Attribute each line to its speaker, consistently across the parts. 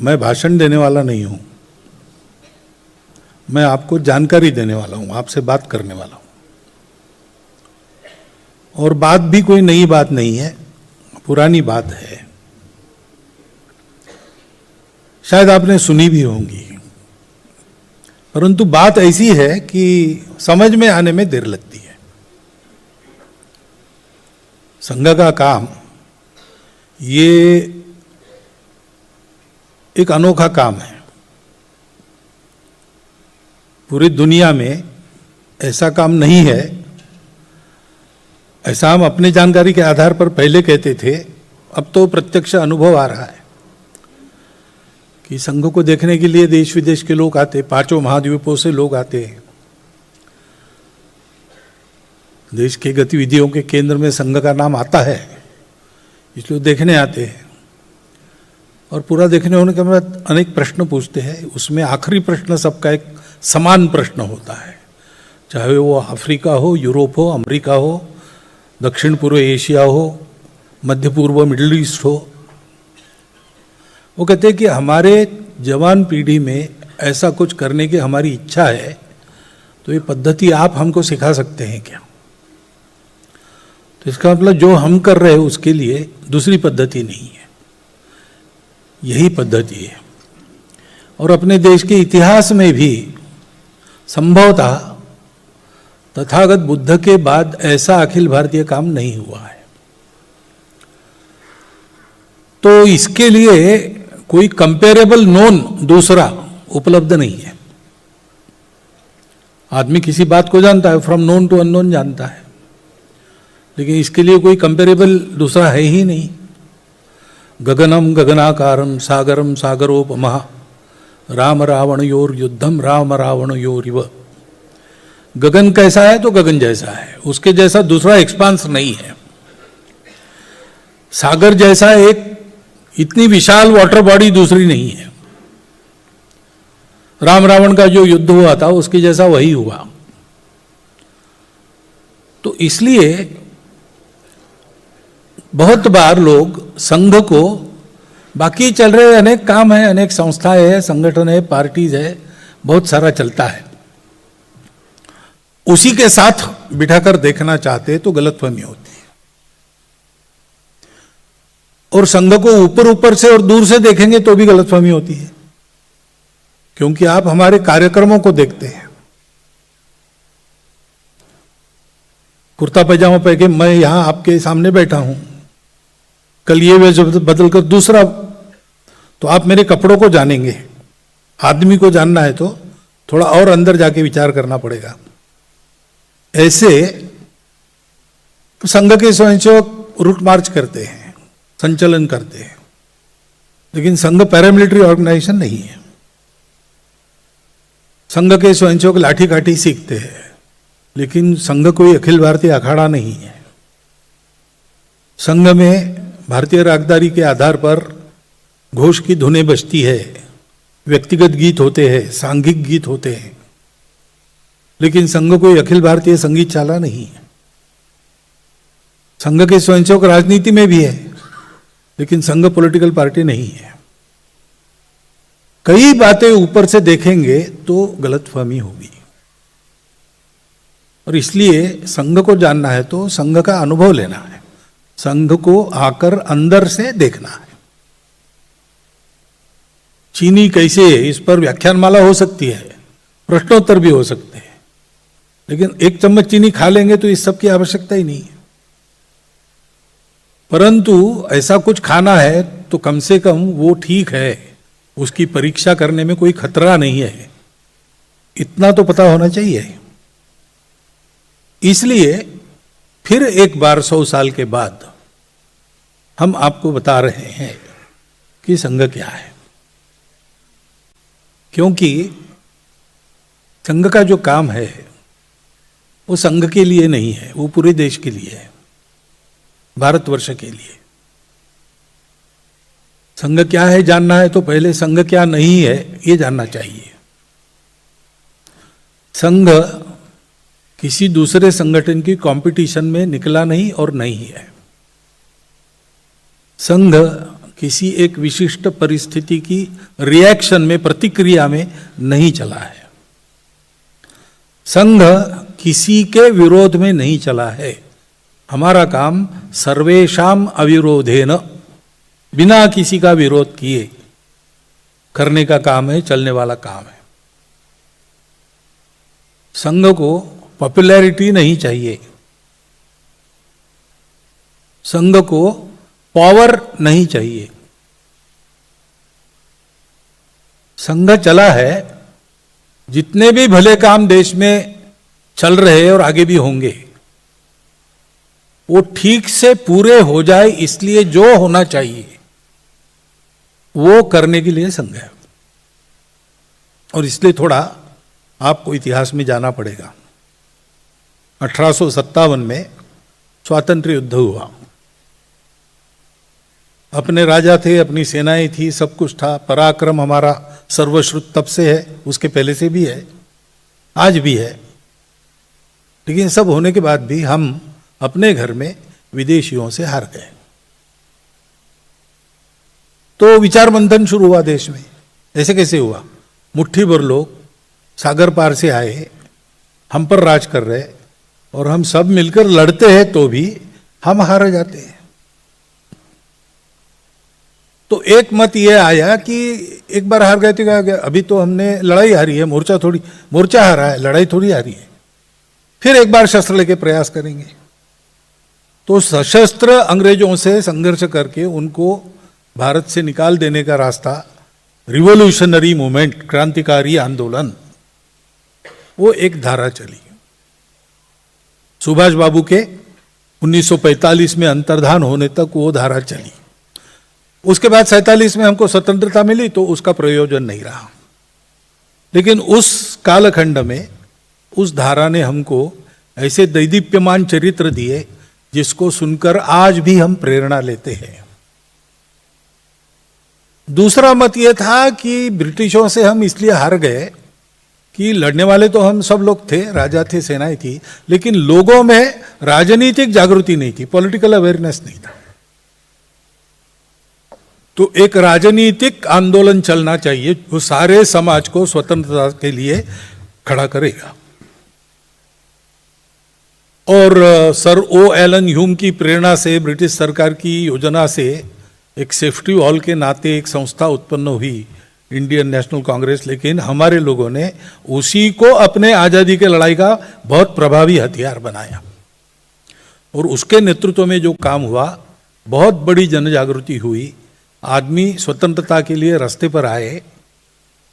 Speaker 1: मैं भाषण देने वाला नहीं हूं, मैं आपको जानकारी देने वाला हूं, आपसे बात करने वाला हूं। और बात भी कोई नई बात नहीं है, पुरानी बात है, शायद आपने सुनी भी होंगी, परंतु बात ऐसी है कि समझ में आने में देर लगती है। संघ का काम ये एक अनोखा काम है। पूरी दुनिया में ऐसा काम नहीं है। ऐसा हम अपनी जानकारी के आधार पर पहले कहते थे, अब तो प्रत्यक्ष अनुभव आ रहा है कि संघ को देखने के लिए देश विदेश के लोग आते, पांचों महाद्वीपों से लोग आते हैं। देश की गतिविधियों के केंद्र में संघ का नाम आता है, इसलिए देखने आते हैं। और पूरा देखने होने के बाद अनेक प्रश्न पूछते हैं। उसमें आखिरी प्रश्न सबका एक समान प्रश्न होता है, चाहे वो अफ्रीका हो, यूरोप हो, अमेरिका हो, दक्षिण पूर्व एशिया हो, मध्य पूर्व मिडिल ईस्ट हो। वो कहते हैं कि हमारे जवान पीढ़ी में ऐसा कुछ करने की हमारी इच्छा है, तो ये पद्धति आप हमको सिखा सकते हैं क्या? तो इसका मतलब जो हम कर रहे हैं उसके लिए दूसरी पद्धति नहीं है, यही पद्धति है। और अपने देश के इतिहास में भी संभवतः तथागत बुद्ध के बाद ऐसा अखिल भारतीय काम नहीं हुआ है। तो इसके लिए कोई कंपेरेबल नोन दूसरा उपलब्ध नहीं है। आदमी किसी बात को जानता है, फ्रॉम नोन टू अननोन जानता है, लेकिन इसके लिए कोई कंपेरेबल दूसरा है ही नहीं। गगनम गगनाकारम सागरम सागरोपमः राम रावणयोर युद्धम राम रावणयोरिव। गगन कैसा है तो गगन जैसा है, उसके जैसा दूसरा एक्सपांस नहीं है। सागर जैसा एक इतनी विशाल वाटर बॉडी दूसरी नहीं है। राम रावण का जो युद्ध हुआ था उसके जैसा वही हुआ। तो इसलिए बहुत बार लोग संघ को, बाकी चल रहे अनेक काम है, अनेक संस्थाएं है, संगठन है, पार्टीज है, बहुत सारा चलता है, उसी के साथ बिठाकर देखना चाहते तो गलतफहमी होती है। और संघ को ऊपर ऊपर से और दूर से देखेंगे तो भी गलतफहमी होती है, क्योंकि आप हमारे कार्यक्रमों को देखते हैं। कुर्ता पैजामा पहन के मैं यहां आपके सामने बैठा हूं, कल ये वेश बदल कर दूसरा, तो आप मेरे कपड़ों को जानेंगे। आदमी को जानना है तो थोड़ा और अंदर जाके विचार करना पड़ेगा। ऐसे संघ के स्वयंसेवक रूट मार्च करते हैं, संचलन करते हैं, लेकिन संघ पैरामिलिट्री ऑर्गेनाइजेशन नहीं है। संघ के स्वयंसेवक लाठी काठी सीखते हैं, लेकिन संघ कोई अखिल भारतीय अखाड़ा नहीं है। संघ में भारतीय रागदारी के आधार पर घोष की धुनें बजती है, व्यक्तिगत गीत होते हैं, सांघिक गीत होते हैं, लेकिन संघ कोई अखिल भारतीय संगीत शाला नहीं है। संघ के स्वयंसेवक राजनीति में भी है, लेकिन संघ पॉलिटिकल पार्टी नहीं है। कई बातें ऊपर से देखेंगे तो गलतफहमी होगी, और इसलिए संघ को जानना है तो संघ का अनुभव लेना है, संघ को आकर अंदर से देखना है। चीनी कैसे है, इस पर व्याख्यानमाला हो सकती है, प्रश्नोत्तर भी हो सकते हैं, लेकिन एक चम्मच चीनी खा लेंगे तो इस सब की आवश्यकता ही नहीं है। परंतु ऐसा कुछ खाना है तो कम से कम वो ठीक है, उसकी परीक्षा करने में कोई खतरा नहीं है, इतना तो पता होना चाहिए। इसलिए फिर एक बार 100 साल के बाद हम आपको बता रहे हैं कि संघ क्या है, क्योंकि संघ का जो काम है वो संघ के लिए नहीं है, वो पूरे देश के लिए है, भारतवर्ष के लिए। संघ क्या है जानना है तो पहले संघ क्या नहीं है ये जानना चाहिए। संघ किसी दूसरे संगठन की कंपटीशन में निकला नहीं और नहीं है। संघ किसी एक विशिष्ट परिस्थिति की रिएक्शन में, प्रतिक्रिया में नहीं चला है। संघ किसी के विरोध में नहीं चला है। हमारा काम सर्वेषाम अविरोधेन, बिना किसी का विरोध किए करने का काम है, चलने वाला काम है। संघ को पॉपुलैरिटी नहीं चाहिए, संघ को पावर नहीं चाहिए। संघ चला है, जितने भी भले काम देश में चल रहे हैं और आगे भी होंगे, वो ठीक से पूरे हो जाए, इसलिए जो होना चाहिए वो करने के लिए संघ है। और इसलिए थोड़ा आपको इतिहास में जाना पड़ेगा। 1857 में स्वातंत्र्य युद्ध हुआ। अपने राजा थे, अपनी सेनाएं थी, सब कुछ था। पराक्रम हमारा सर्वश्रुत तब से है, उसके पहले से भी है, आज भी है। लेकिन सब होने के बाद भी हम अपने घर में विदेशियों से हार गए। तो विचार मंथन शुरू हुआ देश में। ऐसे कैसे हुआ? मुट्ठी भर लोग सागर पार से आए, हम पर राज कर रहे, और हम सब मिलकर लड़ते हैं तो भी हम हार जाते हैं। तो एक मत ये आया कि एक बार हार गए तो क्या गया, अभी तो हमने लड़ाई हारी है, मोर्चा हारा है, लड़ाई थोड़ी हारी है, फिर एक बार शस्त्र लेके प्रयास करेंगे। तो सशस्त्र अंग्रेजों से संघर्ष करके उनको भारत से निकाल देने का रास्ता, रिवोल्यूशनरी मूवमेंट, क्रांतिकारी आंदोलन, वो एक धारा चली। सुभाष बाबू के 1945 में अंतर्धान होने तक वो धारा चली। उसके बाद 47 में हमको स्वतंत्रता मिली तो उसका प्रयोजन नहीं रहा। लेकिन उस कालखंड में उस धारा ने हमको ऐसे दैदीप्यमान चरित्र दिए जिसको सुनकर आज भी हम प्रेरणा लेते हैं। दूसरा मत यह था कि ब्रिटिशों से हम इसलिए हार गए कि लड़ने वाले तो हम सब लोग थे, राजा थे, सेनाएं थी, लेकिन लोगों में राजनीतिक जागृति नहीं थी, पॉलिटिकल अवेयरनेस नहीं था। तो एक राजनीतिक आंदोलन चलना चाहिए जो सारे समाज को स्वतंत्रता के लिए खड़ा करेगा। और सर ओ एलन ह्यूम की प्रेरणा से, ब्रिटिश सरकार की योजना से एक सेफ्टी वॉल के नाते एक संस्था उत्पन्न हुई, इंडियन नेशनल कांग्रेस। लेकिन हमारे लोगों ने उसी को अपने आजादी के लड़ाई का बहुत प्रभावी हथियार बनाया, और उसके नेतृत्व में जो काम हुआ, बहुत बड़ी जन जागृति हुई, आदमी स्वतंत्रता के लिए रास्ते पर आए।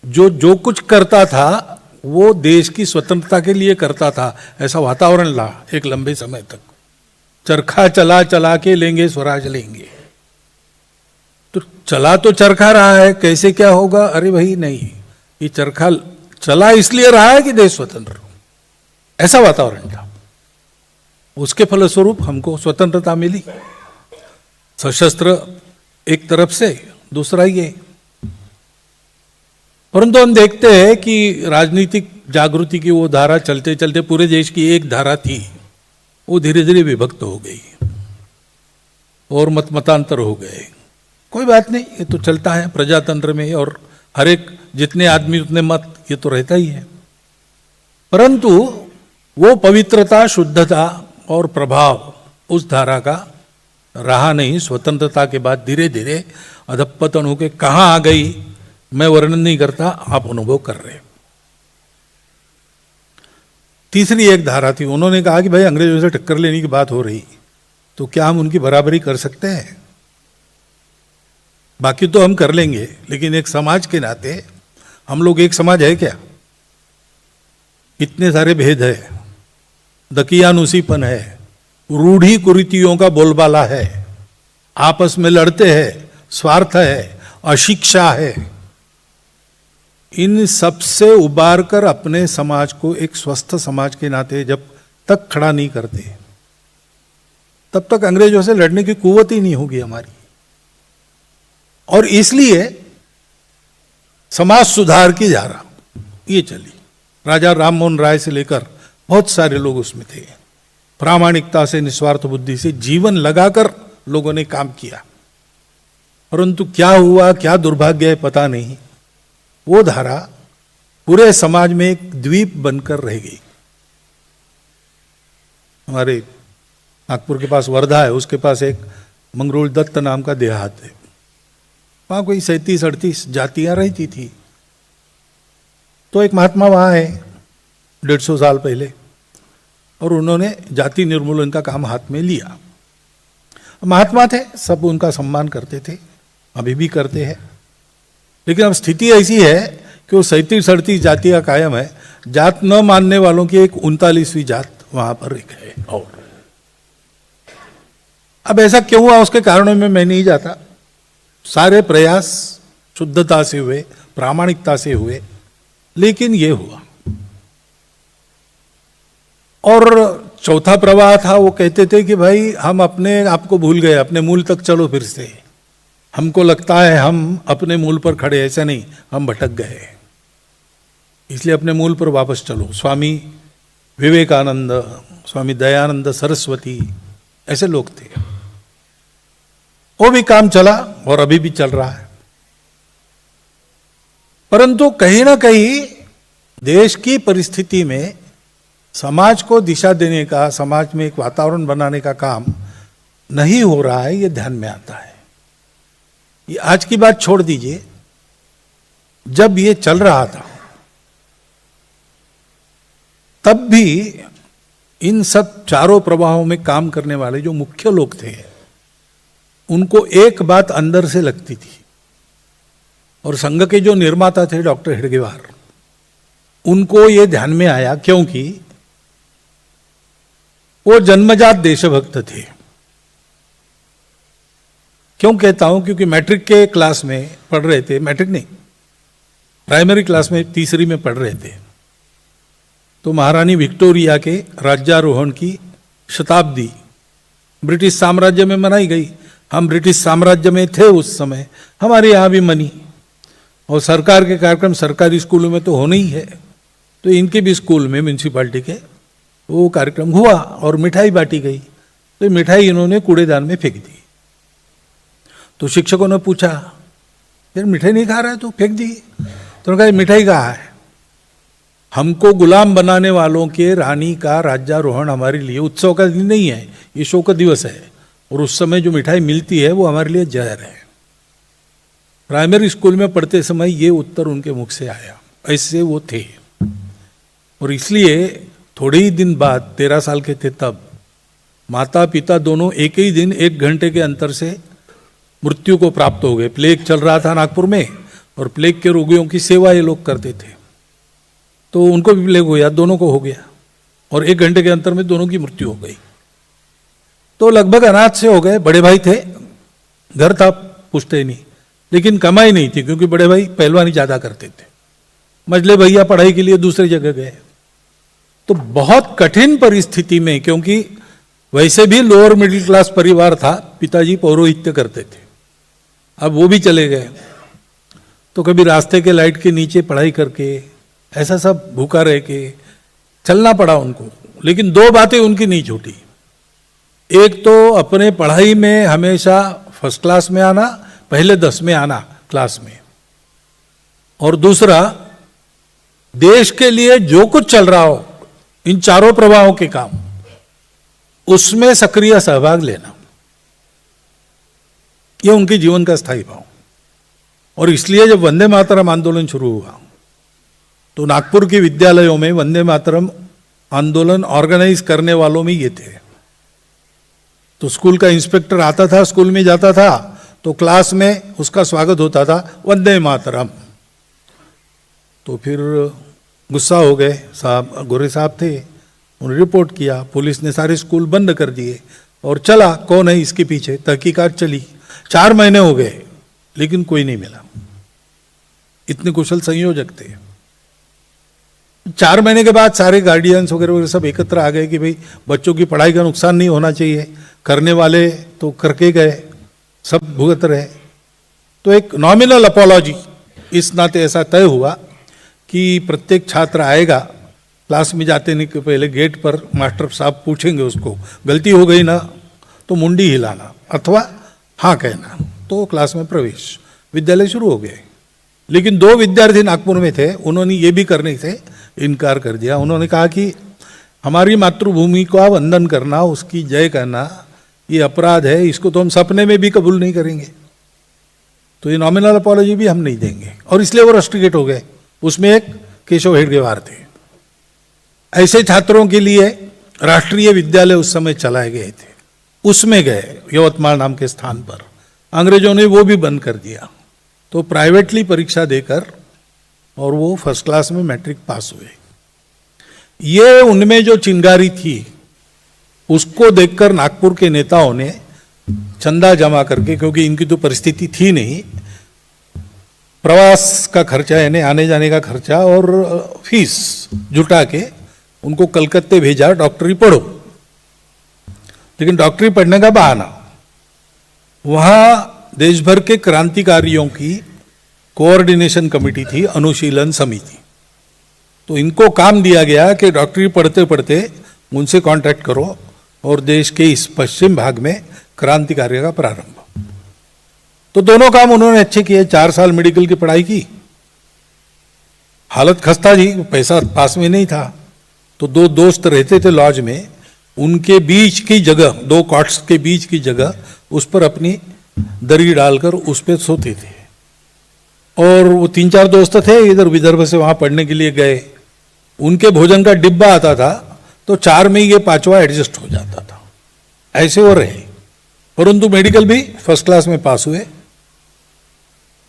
Speaker 1: जो कुछ करता था वो देश की स्वतंत्रता के लिए करता था, ऐसा वातावरण ला एक लंबे समय तक। चरखा चला चला के लेंगे स्वराज लेंगे, तो चला तो चरखा रहा है, कैसे क्या होगा? अरे भाई नहीं, ये चरखा चला इसलिए रहा है कि देश स्वतंत्र हो, ऐसा वातावरण था। उसके फलस्वरूप हमको स्वतंत्रता मिली। सशस्त्र एक तरफ से, दूसरा ये। परंतु हम देखते हैं कि राजनीतिक जागृति की वो धारा चलते चलते, पूरे देश की एक धारा थी, वो धीरे धीरे विभक्त हो गई और मतांतर हो गए। कोई बात नहीं, ये तो चलता है प्रजातंत्र में, और हर एक जितने आदमी उतने मत, ये तो रहता ही है। परंतु वो पवित्रता, शुद्धता और प्रभाव उस धारा का रहा नहीं। स्वतंत्रता के बाद धीरे धीरे अधपतन होकर कहां आ गई, मैं वर्णन नहीं करता, आप अनुभव कर रहे। तीसरी एक धारा थी, उन्होंने कहा कि भाई अंग्रेजों से टक्कर लेने की बात हो रही, तो क्या हम उनकी बराबरी कर सकते हैं? बाकी तो हम कर लेंगे, लेकिन एक समाज के नाते हम लोग एक समाज है क्या? इतने सारे भेद है, दकियानुसीपन है, रूढ़ी कुरीतियों का बोलबाला है, आपस में लड़ते हैं, स्वार्थ है, अशिक्षा है। इन सब से उबार कर अपने समाज को एक स्वस्थ समाज के नाते जब तक खड़ा नहीं करते, तब तक अंग्रेजों से लड़ने की कुव्वत ही नहीं होगी हमारी। और इसलिए समाज सुधार की धारा ये चली। राजा राम मोहन राय से लेकर बहुत सारे लोग उसमें थे। प्रामाणिकता से, निस्वार्थ बुद्धि से जीवन लगाकर लोगों ने काम किया। परंतु क्या हुआ, क्या दुर्भाग्य है पता नहीं, वो धारा पूरे समाज में एक द्वीप बनकर रह गई। हमारे नागपुर के पास वर्धा है, उसके पास एक मंगरूल दत्त नाम का देहात है, वहां कोई 37-38 जातियां रहती थी। तो एक महात्मा वहां है 150 साल पहले, और उन्होंने जाति निर्मूलन का काम हाथ में लिया। महात्मा थे, सब उनका सम्मान करते थे, अभी भी करते हैं। लेकिन अब स्थिति ऐसी है कि वो 37-38 जातियां कायम है, जात न मानने वालों की एक 39वीं जात वहां पर एक है। और अब ऐसा क्यों हुआ, उसके कारणों में मैं नहीं जाता। सारे प्रयास शुद्धता से हुए, प्रामाणिकता से हुए, लेकिन ये हुआ। और चौथा प्रवाह था, वो कहते थे कि भाई हम अपने आप को भूल गए, अपने मूल तक चलो फिर से। हमको लगता है हम अपने मूल पर खड़े, ऐसा नहीं, हम भटक गए, इसलिए अपने मूल पर वापस चलो। स्वामी विवेकानंद, स्वामी दयानंद सरस्वती, ऐसे लोग थे। वो भी काम चला और अभी भी चल रहा है। परंतु कहीं ना कहीं देश की परिस्थिति में समाज को दिशा देने का, समाज में एक वातावरण बनाने का काम नहीं हो रहा है, ये ध्यान में आता है। ये आज की बात छोड़ दीजिए, जब ये चल रहा था तब भी इन सब चारों प्रवाहों में काम करने वाले जो मुख्य लोग थे, उनको एक बात अंदर से लगती थी। और संघ के जो निर्माता थे डॉक्टर हेडगेवार, उनको ये ध्यान में आया, क्योंकि वो जन्मजात देशभक्त थे। क्यों कहता हूं, क्योंकि मैट्रिक के क्लास में पढ़ रहे थे, मैट्रिक नहीं, प्राइमरी क्लास में, तीसरी में पढ़ रहे थे, तो महारानी विक्टोरिया के राज्यारोहण की शताब्दी ब्रिटिश साम्राज्य में मनाई गई। हम ब्रिटिश साम्राज्य में थे उस समय, हमारे यहाँ भी मनी, और सरकार के कार्यक्रम सरकारी स्कूलों में तो होने ही है, तो इनके भी स्कूल में म्यूनसिपालिटी के वो कार्यक्रम हुआ और मिठाई बांटी गई। तो मिठाई इन्होंने कूड़ेदान में फेंक दी। तो शिक्षकों ने पूछा, यार मिठाई नहीं खा रहा है तो फेंक दी। तो उन्होंने कहा मिठाई कहाँ है? हमको गुलाम बनाने वालों के रानी का राज्यारोहण हमारे लिए उत्सव का दिन नहीं है, ये शोक दिवस है, और उस समय जो मिठाई मिलती है वो हमारे लिए जहर है। प्राइमरी स्कूल में पढ़ते समय ये उत्तर उनके मुख से आया, ऐसे वो थे। और इसलिए थोड़े ही दिन बाद, 13 साल के थे तब, माता पिता दोनों एक ही दिन 1 घंटे के अंतर से मृत्यु को प्राप्त हो गए। प्लेग चल रहा था नागपुर में, और प्लेग के रोगियों की सेवा ये लोग करते थे, तो उनको भी प्लेग हो गया, दोनों को हो गया, और 1 घंटे के अंतर में दोनों की मृत्यु हो गई। तो लगभग अनाथ से हो गए। बड़े भाई थे, घर था, पूछते ही नहीं, लेकिन कमाई नहीं थी, क्योंकि बड़े भाई पहलवानी ज्यादा करते थे। मझले भैया पढ़ाई के लिए दूसरी जगह गए। तो बहुत कठिन परिस्थिति में, क्योंकि वैसे भी लोअर मिडिल क्लास परिवार था, पिताजी पौरोहित्य करते थे, अब वो भी चले गए। तो कभी रास्ते के लाइट के नीचे पढ़ाई करके, ऐसा सब भूखा रह के चलना पड़ा उनको। लेकिन 2 बातें उनकी नहीं छूटी। एक तो अपने पढ़ाई में हमेशा फर्स्ट क्लास में आना, पहले 10 में आना क्लास में, और दूसरा देश के लिए जो कुछ चल रहा हो, इन चारों प्रवाहों के काम, उसमें सक्रिय सहभाग लेना। यह उनके जीवन का स्थायी भाव। और इसलिए जब वंदे मातरम आंदोलन शुरू हुआ, तो नागपुर के विद्यालयों में वंदे मातरम आंदोलन ऑर्गेनाइज करने वालों में ये थे। तो स्कूल का इंस्पेक्टर आता था, स्कूल में जाता था, तो क्लास में उसका स्वागत होता था, वंदे मातरम। तो फिर गुस्सा हो गए साहब, गोरे साहब थे, उन्होंने रिपोर्ट किया, पुलिस ने सारे स्कूल बंद कर दिए, और चला कौन है इसके पीछे, तहकीकात चली। 4 महीने हो गए, लेकिन कोई नहीं मिला। इतने कुशल संयोजक थे। 4 महीने के बाद सारे गार्डियंस वगैरह सब एकत्र आ गए कि भाई बच्चों की पढ़ाई का नुकसान नहीं होना चाहिए, करने वाले तो करके गए, सब भुगत रहे। तो एक नॉमिनल अपॉलॉजी इस नाते ऐसा तय हुआ कि प्रत्येक छात्र आएगा, क्लास में जाते नहीं के पहले गेट पर मास्टर साहब पूछेंगे उसको, गलती हो गई ना तो मुंडी हिलाना अथवा हाँ कहना, तो क्लास में प्रवेश, विद्यालय शुरू हो गए। लेकिन 2 विद्यार्थी नागपुर में थे, उन्होंने ये भी करने से इनकार कर दिया। उन्होंने कहा कि हमारी मातृभूमि का वंदन करना, उसकी जय करना, ये अपराध है, इसको तो हम सपने में भी कबूल नहीं करेंगे, तो ये नॉमिनल अपॉलॉजी भी हम नहीं देंगे। और इसलिए वो रस्टिकेट हो गए। उसमें एक केशव हेडगेवार थे। ऐसे छात्रों के लिए राष्ट्रीय विद्यालय उस समय चलाए गए थे, उसमें गए यवतमाल नाम के स्थान पर। अंग्रेजों ने वो भी बंद कर दिया, तो प्राइवेटली परीक्षा देकर और वो फर्स्ट क्लास में मैट्रिक पास हुए। ये उनमें जो चिंगारी थी उसको देखकर नागपुर के नेताओं ने चंदा जमा करके, क्योंकि इनकी तो परिस्थिति थी नहीं, प्रवास का खर्चा यानी आने जाने का खर्चा और फीस जुटा के उनको कलकत्ते भेजा, डॉक्टरी पढ़ो। लेकिन डॉक्टरी पढ़ने का बहाना, वहां देश भर के क्रांतिकारियों की कोऑर्डिनेशन कमेटी थी, अनुशीलन समिति। तो इनको काम दिया गया कि डॉक्टरी पढ़ते पढ़ते उनसे कांटेक्ट करो और देश के इस पश्चिम भाग में क्रांति कार्य का प्रारंभ। तो दोनों काम उन्होंने अच्छे किए। 4 साल मेडिकल की पढ़ाई की, हालत खस्ता जी, पैसा पास में नहीं था। तो 2 दोस्त रहते थे लॉज में, उनके बीच की जगह, 2 कॉट्स के बीच की जगह, उस पर अपनी दरी डालकर उस पर सोते थे। और वो 3-4 दोस्त थे, इधर विदर्भ से वहां पढ़ने के लिए गए। उनके भोजन का डिब्बा आता था, तो 4 में ये 5वां एडजस्ट हो जाता था। ऐसे वो रहे, परंतु मेडिकल भी फर्स्ट क्लास में पास हुए।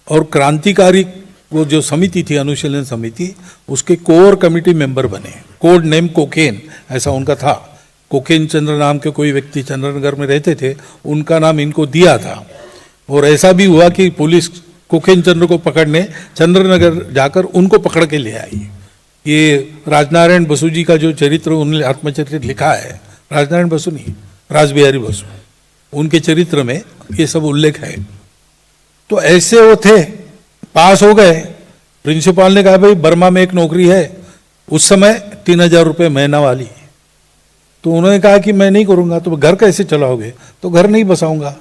Speaker 1: और क्रांतिकारी वो जो समिति थी, अनुशीलन समिति, उसके कोर कमिटी मेंबर बने। कोड नेम कोकेन ऐसा उनका था। कोकेन चंद्र नाम के कोई व्यक्ति चंद्रनगर में रहते थे, उनका नाम इनको दिया था। और ऐसा भी हुआ कि पुलिस कोकेन चंद्र को पकड़ने चंद्रनगर जाकर उनको पकड़ के ले आई। ये राजनारायण बसु जी का जो चरित्र उन्होंने आत्मचरित्र लिखा है, राजनारायण बसु नहीं, रासबिहारी बसु, उनके चरित्र में ये सब उल्लेख है। तो ऐसे वो थे, पास हो गए। प्रिंसिपल ने कहा भाई बर्मा में एक नौकरी है, उस समय 3000 रुपये महीना वाली। तो उन्होंने कहा कि मैं नहीं करूंगा। तो घर कैसे चलाओगे? तो घर नहीं बसाऊंगा,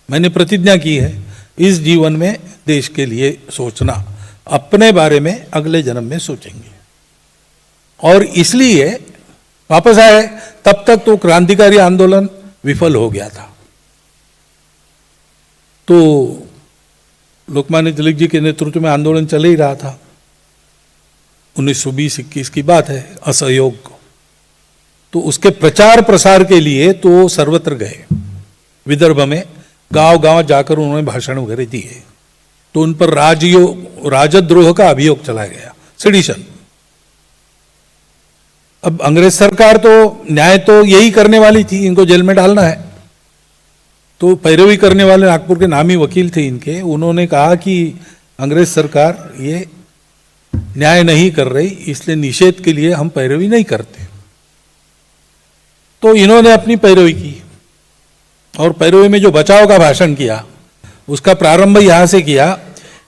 Speaker 1: मैंने प्रतिज्ञा की है इस जीवन में देश के लिए सोचना, अपने बारे में अगले जन्म में सोचेंगे। और इसलिए वापस आए। तब तक तो क्रांतिकारी आंदोलन विफल हो गया था। तो लोकमान्य तिलक जी के नेतृत्व में आंदोलन चल ही रहा था। 1920-21 की बात है, असहयोग। तो उसके प्रचार प्रसार के लिए तो सर्वत्र गए, विदर्भ में गांव गांव जाकर उन्होंने भाषण वगैरह दिए। तो उन पर राजद्रोह का अभियोग चला गया, सेडिशन। अब अंग्रेज सरकार तो न्याय तो यही करने वाली थी, इनको जेल में डालना है। तो पैरवी करने वाले नागपुर के नामी वकील थे इनके, उन्होंने कहा कि अंग्रेज सरकार ये न्याय नहीं कर रही, इसलिए निषेध के लिए हम पैरवी नहीं करते। तो इन्होंने अपनी पैरवी की और पैरवी में जो बचाव का भाषण किया उसका प्रारंभ यहां से किया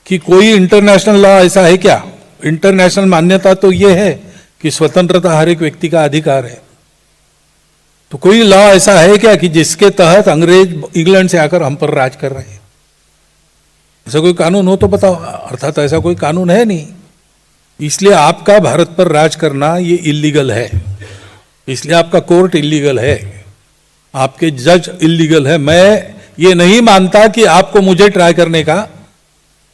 Speaker 1: कि कोई इंटरनेशनल लॉ ऐसा है क्या? इंटरनेशनल मान्यता तो ये है कि स्वतंत्रता हर एक व्यक्ति का अधिकार है। तो कोई लॉ ऐसा है क्या कि जिसके तहत अंग्रेज इंग्लैंड से आकर हम पर राज कर रहे हैं? ऐसा कोई कानून हो तो बताओ। अर्थात ऐसा कोई कानून है नहीं, इसलिए आपका भारत पर राज करना ये इलीगल है, इसलिए आपका कोर्ट इलीगल है, आपके जज इलीगल है। मैं ये नहीं मानता कि आपको मुझे ट्राई करने का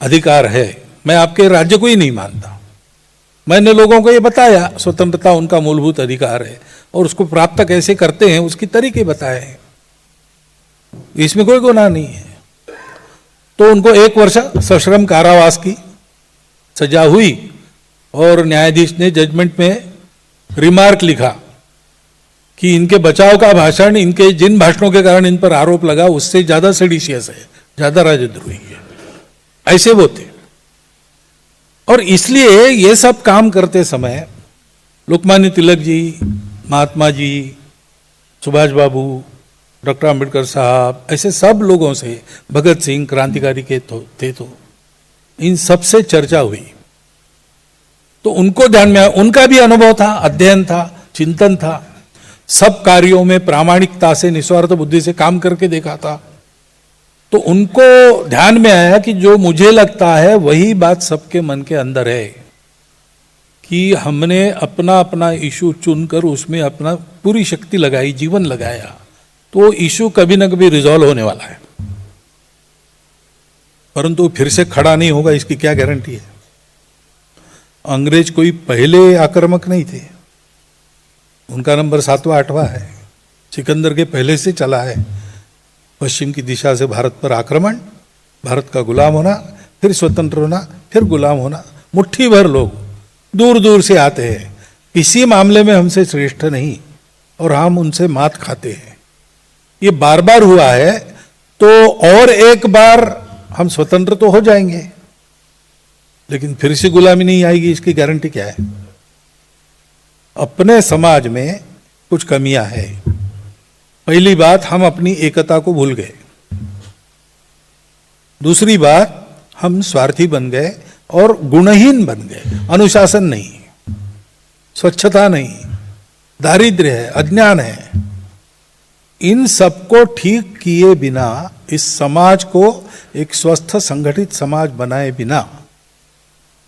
Speaker 1: अधिकार है, मैं आपके राज्य को ही नहीं मानता। मैंने लोगों को ये बताया स्वतंत्रता उनका मूलभूत अधिकार है और उसको प्राप्त कैसे करते हैं उसकी तरीके बताए हैं, इसमें कोई गुनाह नहीं है। तो उनको 1 वर्ष सश्रम कारावास की सजा हुई और न्यायाधीश ने जजमेंट में रिमार्क लिखा कि इनके बचाव का भाषण, इनके जिन भाषणों के कारण इन पर आरोप लगा उससे ज्यादा सेडिशियस है, ज्यादा राजद्रोही है। ऐसे वो थे। और इसलिए ये सब काम करते समय लोकमान्य तिलक जी, महात्मा जी, सुभाष बाबू, डॉक्टर अंबेडकर साहब, ऐसे सब लोगों से, भगत सिंह क्रांतिकारी के थे, तो इन सब से चर्चा हुई। तो उनको ध्यान में, उनका भी अनुभव था, अध्ययन था, चिंतन था, सब कार्यों में प्रामाणिकता से, निस्वार्थ बुद्धि से काम करके देखा था। तो उनको ध्यान में आया कि जो मुझे लगता है वही बात सबके मन के अंदर है, कि हमने अपना अपना इशू चुनकर उसमें अपना पूरी शक्ति लगाई, जीवन लगाया, तो इशू कभी ना कभी रिजॉल्व होने वाला है, परंतु फिर से खड़ा नहीं होगा इसकी क्या गारंटी है। अंग्रेज कोई पहले आक्रामक नहीं थे, उनका नंबर 7वां 8वां है। सिकंदर के पहले से चला है, पश्चिम की दिशा से भारत पर आक्रमण, भारत का गुलाम होना, फिर स्वतंत्र होना, फिर गुलाम होना। मुट्ठी भर लोग दूर दूर से आते हैं, किसी मामले में हमसे श्रेष्ठ नहीं, और हम उनसे मात खाते हैं। ये बार बार हुआ है, तो और एक बार हम स्वतंत्र तो हो जाएंगे, लेकिन फिर से गुलामी नहीं आएगी, इसकी गारंटी क्या है। अपने समाज में कुछ कमियां हैं। पहली बात, हम अपनी एकता को भूल गए। दूसरी बात, हम स्वार्थी बन गए और गुणहीन बन गए। अनुशासन नहीं, स्वच्छता नहीं, दारिद्र्य है, अज्ञान है। इन सबको ठीक किए बिना, इस समाज को एक स्वस्थ संगठित समाज बनाए बिना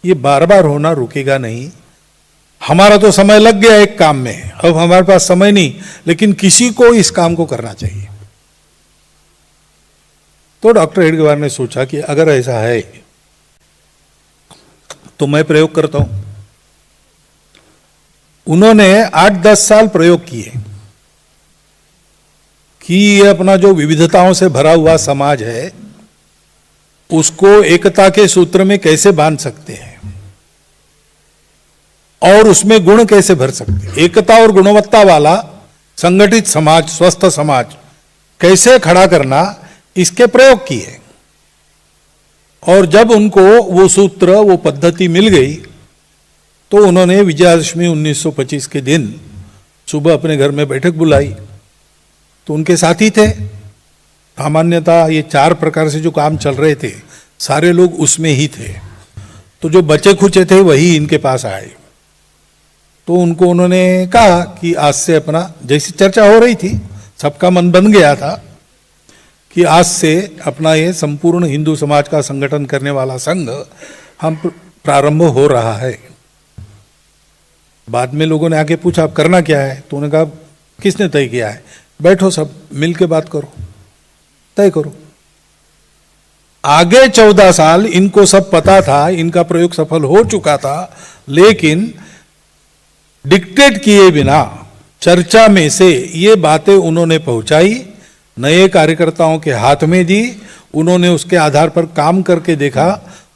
Speaker 1: ये बार बार होना रुकेगा नहीं। हमारा तो समय लग गया एक काम में, अब हमारे पास समय नहीं, लेकिन किसी को इस काम को करना चाहिए। तो डॉक्टर हेडगेवार ने सोचा कि अगर ऐसा है तो मैं प्रयोग करता हूं। उन्होंने 8-10 साल प्रयोग किए कि ये अपना जो विविधताओं से भरा हुआ समाज है उसको एकता के सूत्र में कैसे बांध सकते हैं और उसमें गुण कैसे भर सकते हैं। एकता और गुणवत्ता वाला संगठित समाज, स्वस्थ समाज कैसे खड़ा करना, इसके प्रयोग किए। और जब उनको वो सूत्र, वो पद्धति मिल गई, तो उन्होंने विजयादशमी 1925 के दिन सुबह अपने घर में बैठक बुलाई। तो उनके साथी थे, सामान्यतः ये 4 प्रकार से जो काम चल रहे थे सारे लोग उसमें ही थे। तो जो बचे खुचे थे वही इनके पास आए। तो उनको उन्होंने कहा कि आज से अपना, जैसी चर्चा हो रही थी, सबका मन बन गया था कि आज से अपना ये संपूर्ण हिंदू समाज का संगठन करने वाला संघ हम प्रारंभ हो रहा है। बाद में लोगों ने आके पूछा अब करना क्या है, तो उन्होंने कहा किसने तय किया है, बैठो सब मिल के बात करो, तय करो। आगे 14 साल इनको सब पता था, इनका प्रयोग सफल हो चुका था, लेकिन डिक्टेट किए बिना चर्चा में से ये बातें उन्होंने पहुंचाई, नए कार्यकर्ताओं के हाथ में दी। उन्होंने उसके आधार पर काम करके देखा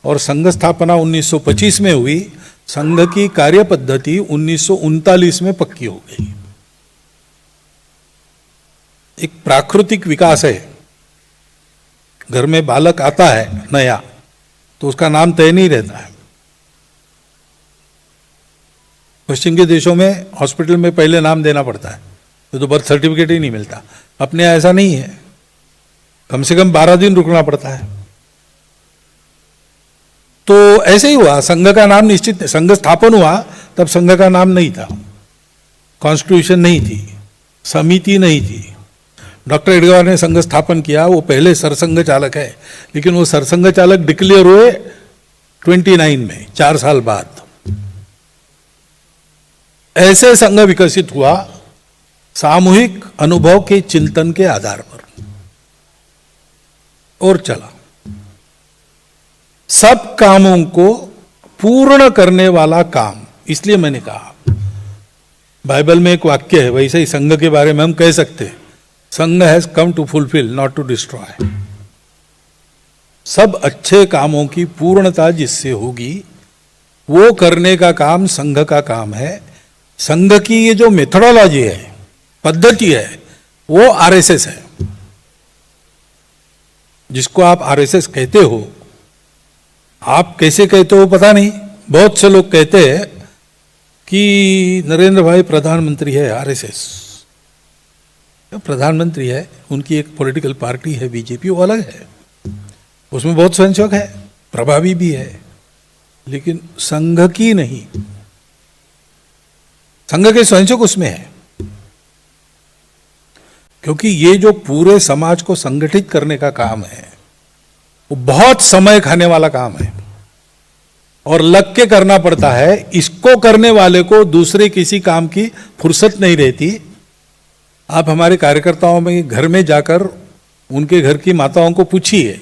Speaker 1: और संघ स्थापना 1925 में हुई। संघ की कार्य पद्धति 1939 में पक्की हो गई। एक प्राकृतिक विकास है। घर में बालक आता है नया, तो उसका नाम तय नहीं रहता है। पश्चिम के देशों में हॉस्पिटल में पहले नाम देना पड़ता है, तो बर्थ सर्टिफिकेट ही नहीं मिलता। अपने यहाँ ऐसा नहीं है, कम से कम 12 दिन रुकना पड़ता है। तो ऐसे ही हुआ, संघ का नाम निश्चित, संघ स्थापन हुआ तब संघ का नाम नहीं था, कॉन्स्टिट्यूशन नहीं थी, समिति नहीं थी। डॉक्टर हेडगेवार ने संघ स्थापन किया, वो पहले सरसंघ चालक है, लेकिन वो सरसंघ चालक डिक्लेयर हुए 29 में, 4 साल बाद। ऐसे संघ विकसित हुआ सामूहिक अनुभव के चिंतन के आधार पर, और चला। सब कामों को पूर्ण करने वाला काम। इसलिए मैंने कहा, बाइबल में एक वाक्य है, वैसे ही संघ के बारे में हम कह सकते हैं, Sangh has come to fulfil not to destroy. सब अच्छे कामों की पूर्णता जिससे होगी वो करने का काम संघ का काम है। संघ की ये जो मेथोडोलॉजी है, पद्धति है, वो आरएसएस है। जिसको आप आरएसएस कहते हो, आप कैसे कहते हो पता नहीं, बहुत से लोग कहते हैं कि नरेंद्र भाई प्रधानमंत्री है आरएसएस। प्रधानमंत्री है, उनकी एक पॉलिटिकल पार्टी है बीजेपी, वो अलग है, उसमें बहुत स्वयंसेवक है, प्रभावी भी है, लेकिन संघ की नहीं। संघ के स्वयंसेवक उसमें है, क्योंकि ये जो पूरे समाज को संगठित करने का काम है, वो बहुत समय खाने वाला काम है और लग के करना पड़ता है। इसको करने वाले को दूसरे किसी काम की फुर्सत नहीं रहती। आप हमारे कार्यकर्ताओं में घर में जाकर उनके घर की माताओं को पूछिए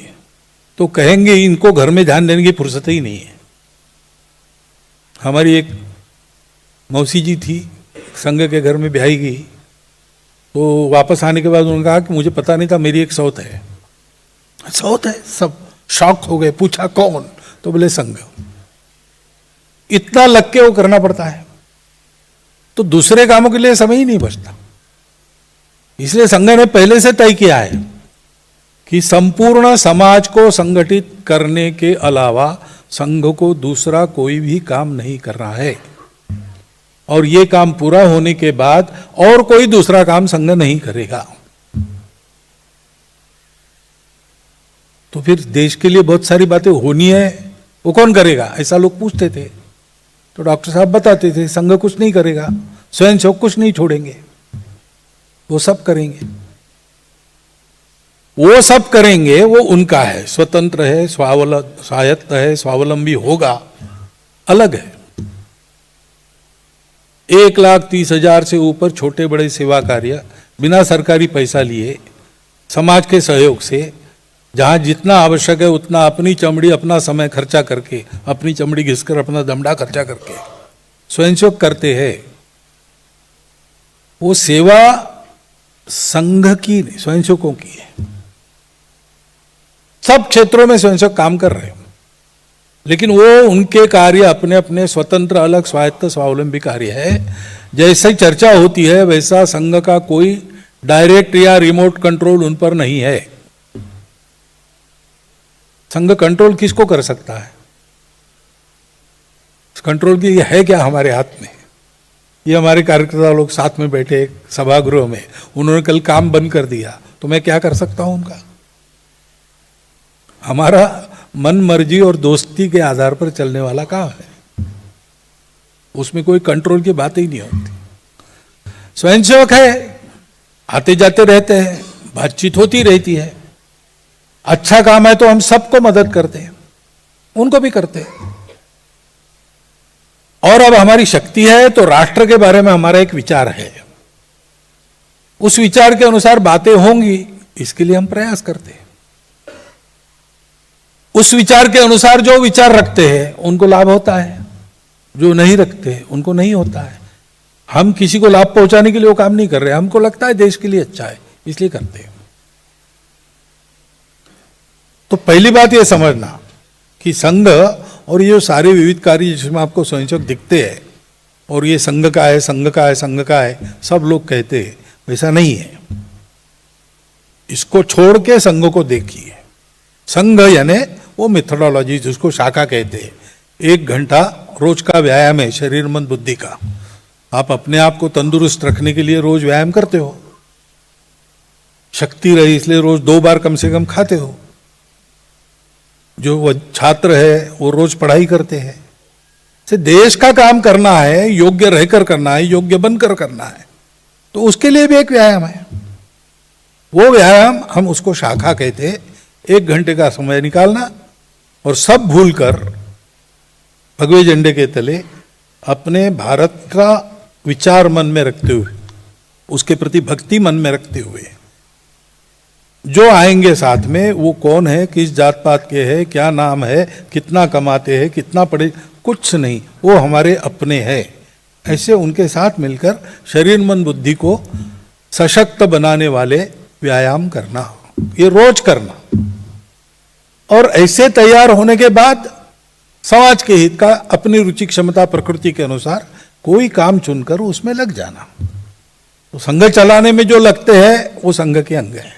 Speaker 1: तो कहेंगे इनको घर में ध्यान देने की फुर्सत ही नहीं है। हमारी एक मौसी जी थी, संघ के घर में ब्याही गई, तो वापस आने के बाद उन्होंने कहा कि मुझे पता नहीं था मेरी एक सौत है। सौत है? सब शॉक हो गए, पूछा कौन? तो बोले संघ। इतना लग के वो करना पड़ता है तो दूसरे कामों के लिए समय ही नहीं बचता। इसलिए संघ ने पहले से तय किया है कि संपूर्ण समाज को संगठित करने के अलावा संघ को दूसरा कोई भी काम नहीं करना है और ये काम पूरा होने के बाद और कोई दूसरा काम संघ नहीं करेगा। तो फिर देश के लिए बहुत सारी बातें होनी है, वो कौन करेगा? ऐसा लोग पूछते थे तो डॉक्टर साहब बताते थे संघ कुछ नहीं करेगा, स्वयंसेवक कुछ नहीं छोड़ेंगे, वो सब करेंगे। वो सब करेंगे, वो उनका है, स्वतंत्र है, स्वायत्त है, स्वावलंबी होगा, अलग है। 1,30,000 से ऊपर छोटे बड़े सेवा कार्य बिना सरकारी पैसा लिए समाज के सहयोग से, जहां जितना आवश्यक है उतना अपनी चमड़ी अपना समय खर्चा करके, अपनी चमड़ी घिसकर अपना दमड़ा खर्चा करके स्वयंसेवक करते हैं। वो सेवा संघ की नहीं, स्वयंसेवकों की है। सब क्षेत्रों में स्वयंसेवक काम कर रहे हैं, लेकिन वो उनके कार्य अपने अपने स्वतंत्र, अलग, स्वायत्त, स्वावलंबी कार्य है। जैसे ही चर्चा होती है वैसा संघ का कोई डायरेक्ट या रिमोट कंट्रोल उन पर नहीं है। संघ कंट्रोल किसको कर सकता है? कंट्रोल की है क्या हमारे हाथ में? ये हमारे कार्यकर्ता लोग साथ में बैठे एक सभागृह में, उन्होंने कल काम बंद कर दिया तो मैं क्या कर सकता हूं उनका? हमारा मन मर्जी और दोस्ती के आधार पर चलने वाला काम है, उसमें कोई कंट्रोल की बात ही नहीं होती। स्वयंसेवक है, आते जाते रहते हैं, बातचीत होती रहती है, अच्छा काम है तो हम सबको मदद करते हैं, उनको भी करते हैं। और अब हमारी शक्ति है तो राष्ट्र के बारे में हमारा एक विचार है, उस विचार के अनुसार बातें होंगी, इसके लिए हम प्रयास करते हैं। उस विचार के अनुसार जो विचार रखते हैं उनको लाभ होता है, जो नहीं रखते उनको नहीं होता है। हम किसी को लाभ पहुंचाने के लिए वो काम नहीं कर रहे, हमको लगता है देश के लिए अच्छा है इसलिए करते हैं। तो पहली बात ये समझना कि संघ और ये सारे विविध कार्य जिसमें आपको स्वयंसेवक दिखते हैं और ये संघ का है, संघ का है, संघ का है, सब लोग कहते हैं, वैसा नहीं है। इसको छोड़ के संघ को देखिए। संघ यानी वो मेथोडोलॉजी जिसको शाखा कहते हैं। 1 घंटा रोज का व्यायाम है शरीर मन बुद्धि का। आप अपने आप को तंदुरुस्त रखने के लिए रोज व्यायाम करते हो, शक्ति रहे इसलिए रोज 2 बार कम से कम खाते हो। जो वो छात्र है वो रोज पढ़ाई करते हैं। से देश का काम करना है, योग्य रहकर करना है, योग्य बनकर करना है, तो उसके लिए भी एक व्यायाम है। वो व्यायाम हम उसको शाखा कहते हैं। 1 घंटे का समय निकालना और सब भूलकर भगवे झंडे के तले अपने भारत का विचार मन में रखते हुए, उसके प्रति भक्ति मन में रखते हुए, जो आएंगे साथ में वो कौन है, किस जात पात के है, क्या नाम है, कितना कमाते हैं, कितना पढ़े, कुछ नहीं, वो हमारे अपने हैं। ऐसे उनके साथ मिलकर शरीर मन बुद्धि को सशक्त बनाने वाले व्यायाम करना, ये रोज करना। और ऐसे तैयार होने के बाद समाज के हित का अपनी रुचि क्षमता प्रकृति के अनुसार कोई काम चुनकर उसमें लग जाना। तो संघ चलाने में जो लगते हैं वो संघ के अंग है।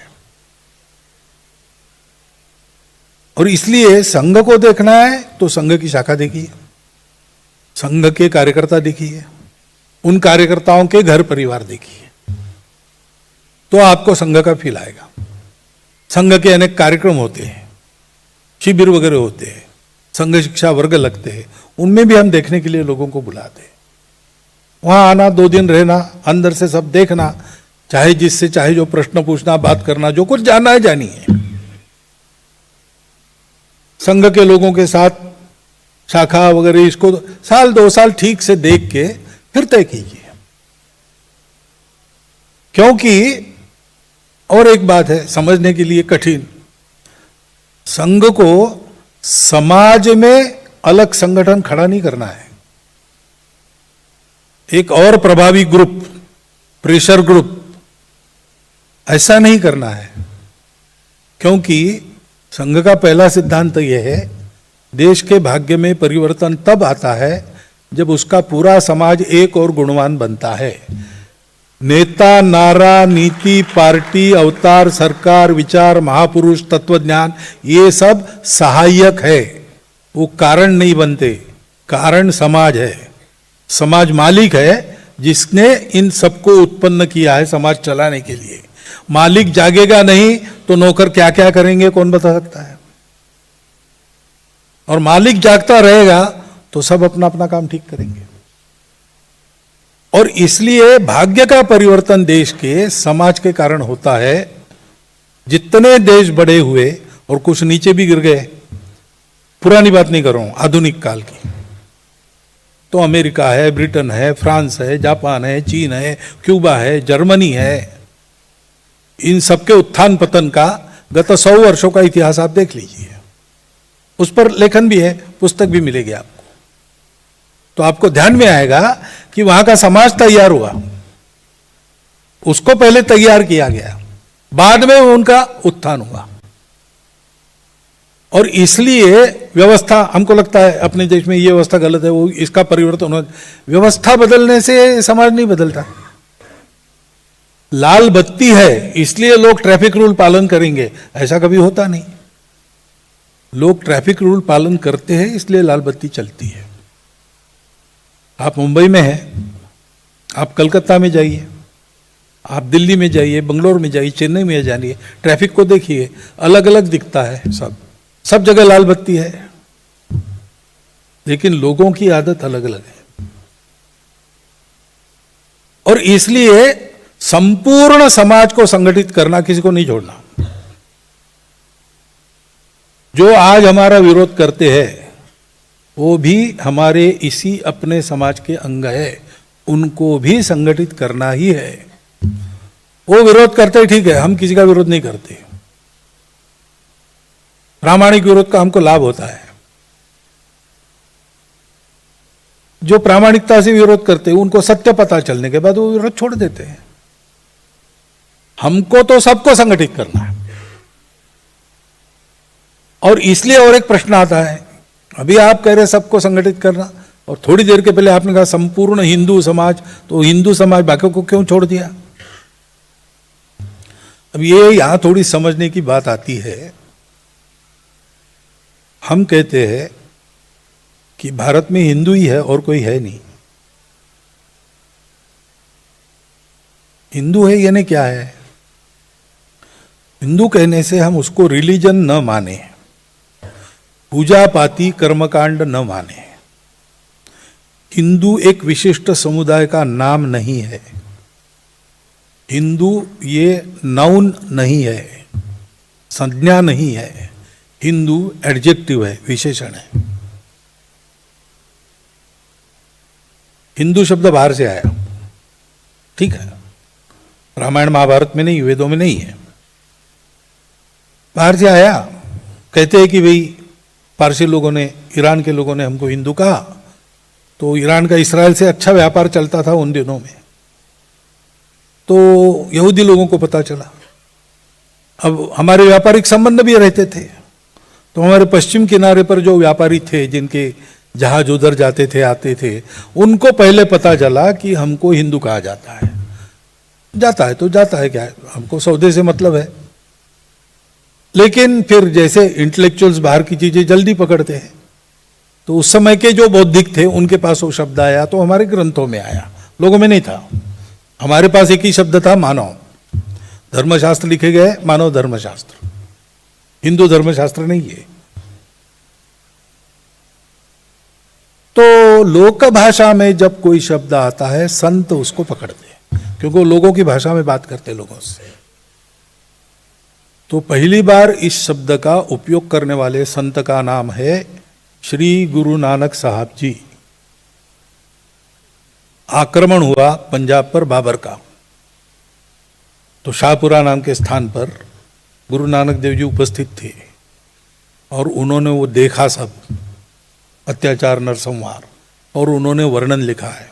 Speaker 1: और इसलिए संघ को देखना है तो संघ की शाखा देखिए, संघ के कार्यकर्ता देखिए, उन कार्यकर्ताओं के घर परिवार देखिए, तो आपको संघ का फील आएगा। संघ के अनेक कार्यक्रम होते हैं, शिविर वगैरह होते हैं, संघ शिक्षा वर्ग लगते हैं, उनमें भी हम देखने के लिए लोगों को बुलाते हैं। वहां आना, 2 दिन रहना, अंदर से सब देखना, चाहे जिससे चाहे जो प्रश्न पूछना, बात करना, जो कुछ जानना है जानिए। संघ के लोगों के साथ शाखा वगैरह, इसको साल 2 साल ठीक से देख के फिर तय कीजिए। क्योंकि और एक बात है समझने के लिए कठिन, संघ को समाज में अलग संगठन खड़ा नहीं करना है, एक और प्रभावी ग्रुप, प्रेशर ग्रुप, ऐसा नहीं करना है। क्योंकि संघ का पहला सिद्धांत यह है, देश के भाग्य में परिवर्तन तब आता है जब उसका पूरा समाज एक और गुणवान बनता है। नेता, नारा, नीति, पार्टी, अवतार, सरकार, विचार, महापुरुष, तत्वज्ञान, ये सब सहायक है, वो कारण नहीं बनते। कारण समाज है, समाज मालिक है जिसने इन सबको उत्पन्न किया है समाज चलाने के लिए। मालिक जागेगा नहीं तो नौकर क्या क्या करेंगे कौन बता सकता है। और मालिक जागता रहेगा तो सब अपना अपना काम ठीक करेंगे। और इसलिए भाग्य का परिवर्तन देश के समाज के कारण होता है। जितने देश बड़े हुए और कुछ नीचे भी गिर गए, पुरानी बात नहीं कर रहा हूं, आधुनिक काल की, तो अमेरिका है, ब्रिटेन है, फ्रांस है, जापान है, चीन है, क्यूबा है, जर्मनी है, इन सबके उत्थान पतन का गत 100 वर्षों का इतिहास आप देख लीजिए। उस पर लेखन भी है, पुस्तक भी मिलेगी आपको। तो आपको ध्यान में आएगा कि वहां का समाज तैयार हुआ, उसको पहले तैयार किया गया, बाद में उनका उत्थान हुआ। और इसलिए व्यवस्था, हमको लगता है अपने देश में ये व्यवस्था गलत है, वो इसका परिवर्तन हो। व्यवस्था बदलने से समाज नहीं बदलता। लाल बत्ती है इसलिए लोग ट्रैफिक रूल पालन करेंगे, ऐसा कभी होता नहीं। लोग ट्रैफिक रूल पालन करते हैं इसलिए लाल बत्ती चलती है। आप मुंबई में हैं, आप कलकत्ता में जाइए, आप दिल्ली में जाइए, बंगलोर में जाइए, चेन्नई में जाइए, ट्रैफिक को देखिए, अलग अलग दिखता है, सब जगह लाल बत्ती है, लेकिन लोगों की आदत अलग अलग है। और इसलिए संपूर्ण समाज को संगठित करना, किसी को नहीं छोड़ना। जो आज हमारा विरोध करते हैं वो भी हमारे इसी अपने समाज के अंग है, उनको भी संगठित करना ही है। वो विरोध करते ठीक है, हम किसी का विरोध नहीं करते। प्रामाणिक विरोध का हमको लाभ होता है। जो प्रामाणिकता से विरोध करते हैं उनको सत्य पता चलने के बाद वो विरोध छोड़ देते हैं। हमको तो सबको संगठित करना है। और इसलिए और एक प्रश्न आता है, अभी आप कह रहे सबको संगठित करना, और थोड़ी देर के पहले आपने कहा संपूर्ण हिंदू समाज, तो हिंदू समाज बाकी को क्यों छोड़ दिया? अब ये यहां थोड़ी समझने की बात आती है। हम कहते हैं कि भारत में हिंदू ही है और कोई है नहीं। हिंदू है यानी क्या है? हिंदू कहने से हम उसको रिलीजन न माने, पूजा पाती कर्मकांड न माने। हिंदू एक विशिष्ट समुदाय का नाम नहीं है। हिंदू ये नाउन नहीं है, संज्ञा नहीं है। हिंदू एडजेक्टिव है, विशेषण है। हिंदू शब्द बाहर से आया, ठीक है, रामायण महाभारत में नहीं, वेदों में नहीं है, बाहर से आया। कहते हैं कि भाई पारसी लोगों ने, ईरान के लोगों ने हमको हिंदू कहा, तो ईरान का इसराइल से अच्छा व्यापार चलता था उन दिनों में, तो यहूदी लोगों को पता चला। अब हमारे व्यापारिक संबंध भी रहते थे, तो हमारे पश्चिम किनारे पर जो व्यापारी थे, जिनके जहाज उधर जाते थे आते थे, उनको पहले पता चला कि हमको हिंदू कहा जाता है। जाता है तो जाता है, क्या है, हमको सौदे से मतलब है। लेकिन फिर जैसे इंटेलेक्चुअल्स बाहर की चीजें जल्दी पकड़ते हैं, तो उस समय के जो बौद्धिक थे उनके पास वो शब्द आया, तो हमारे ग्रंथों में आया, लोगों में नहीं था। हमारे पास एक ही शब्द था, मानव। धर्मशास्त्र लिखे गए, मानव धर्मशास्त्र, हिंदू धर्मशास्त्र नहीं है। तो लोक भाषा में जब कोई शब्द आता है, संत उसको पकड़ते हैं, क्योंकि वो लोगों की भाषा में बात करते हैं लोगों से। तो पहली बार इस शब्द का उपयोग करने वाले संत का नाम है श्री गुरु नानक साहब जी। आक्रमण हुआ पंजाब पर बाबर का, तो शाहपुरा नाम के स्थान पर गुरु नानक देव जी उपस्थित थे और उन्होंने वो देखा सब अत्याचार नरसंहार, और उन्होंने वर्णन लिखा है।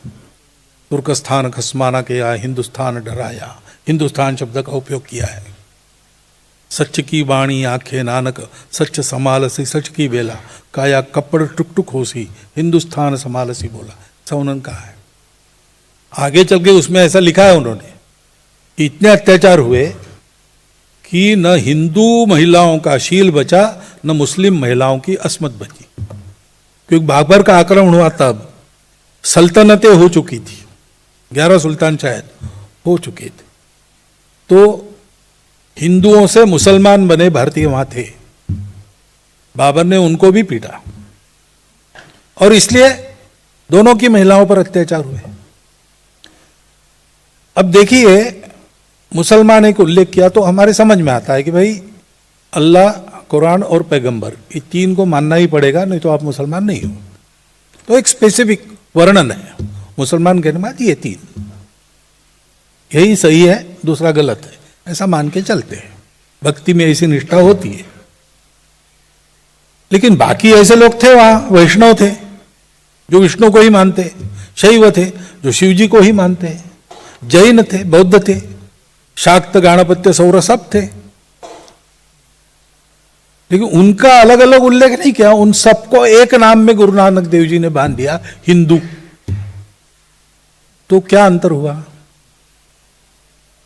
Speaker 1: तुर्कस्तान खसमाना किया, हिंदुस्तान डराया, हिंदुस्तान शब्द का उपयोग किया है। सच की वाणी आंखें नानक, सच समालसी सच की बेला, काया कपड़ टुक टुक होसी, हिंदुस्तान समालसी बोला, ऐसा उन्होंने कहा है। आगे चल के उसमें ऐसा लिखा है उन्होंने कि इतने अत्याचार हुए कि न हिंदू महिलाओं का शील बचा, न मुस्लिम महिलाओं की अस्मत बची। क्योंकि बाबर का आक्रमण हुआ तब सल्तनतें हो चुकी थी, 11 सुल्तान शायद हो चुके थे, तो हिंदुओं से मुसलमान बने भारतीय वहां थे। बाबर ने उनको भी पीटा और इसलिए दोनों की महिलाओं पर अत्याचार हुए। अब देखिए, मुसलमान एक उल्लेख किया तो हमारे समझ में आता है कि भाई अल्लाह, कुरान और पैगंबर, ये तीन को मानना ही पड़ेगा, नहीं तो आप मुसलमान नहीं हो। तो एक स्पेसिफिक वर्णन है मुसलमान कहने में, ये तीन, यही सही है, दूसरा गलत है, ऐसा मान के चलते हैं। भक्ति में ऐसी निष्ठा होती है। लेकिन बाकी ऐसे लोग थे वहां, वैष्णव थे जो विष्णु को ही मानते, शैव थे जो शिव जी को ही मानते, जैन थे, बौद्ध थे, शाक्त गाणपत्य सौर सब थे। लेकिन उनका अलग अलग उल्लेख नहीं किया, उन सबको एक नाम में गुरु नानक देव जी ने बांध दिया, हिंदू। तो क्या अंतर हुआ?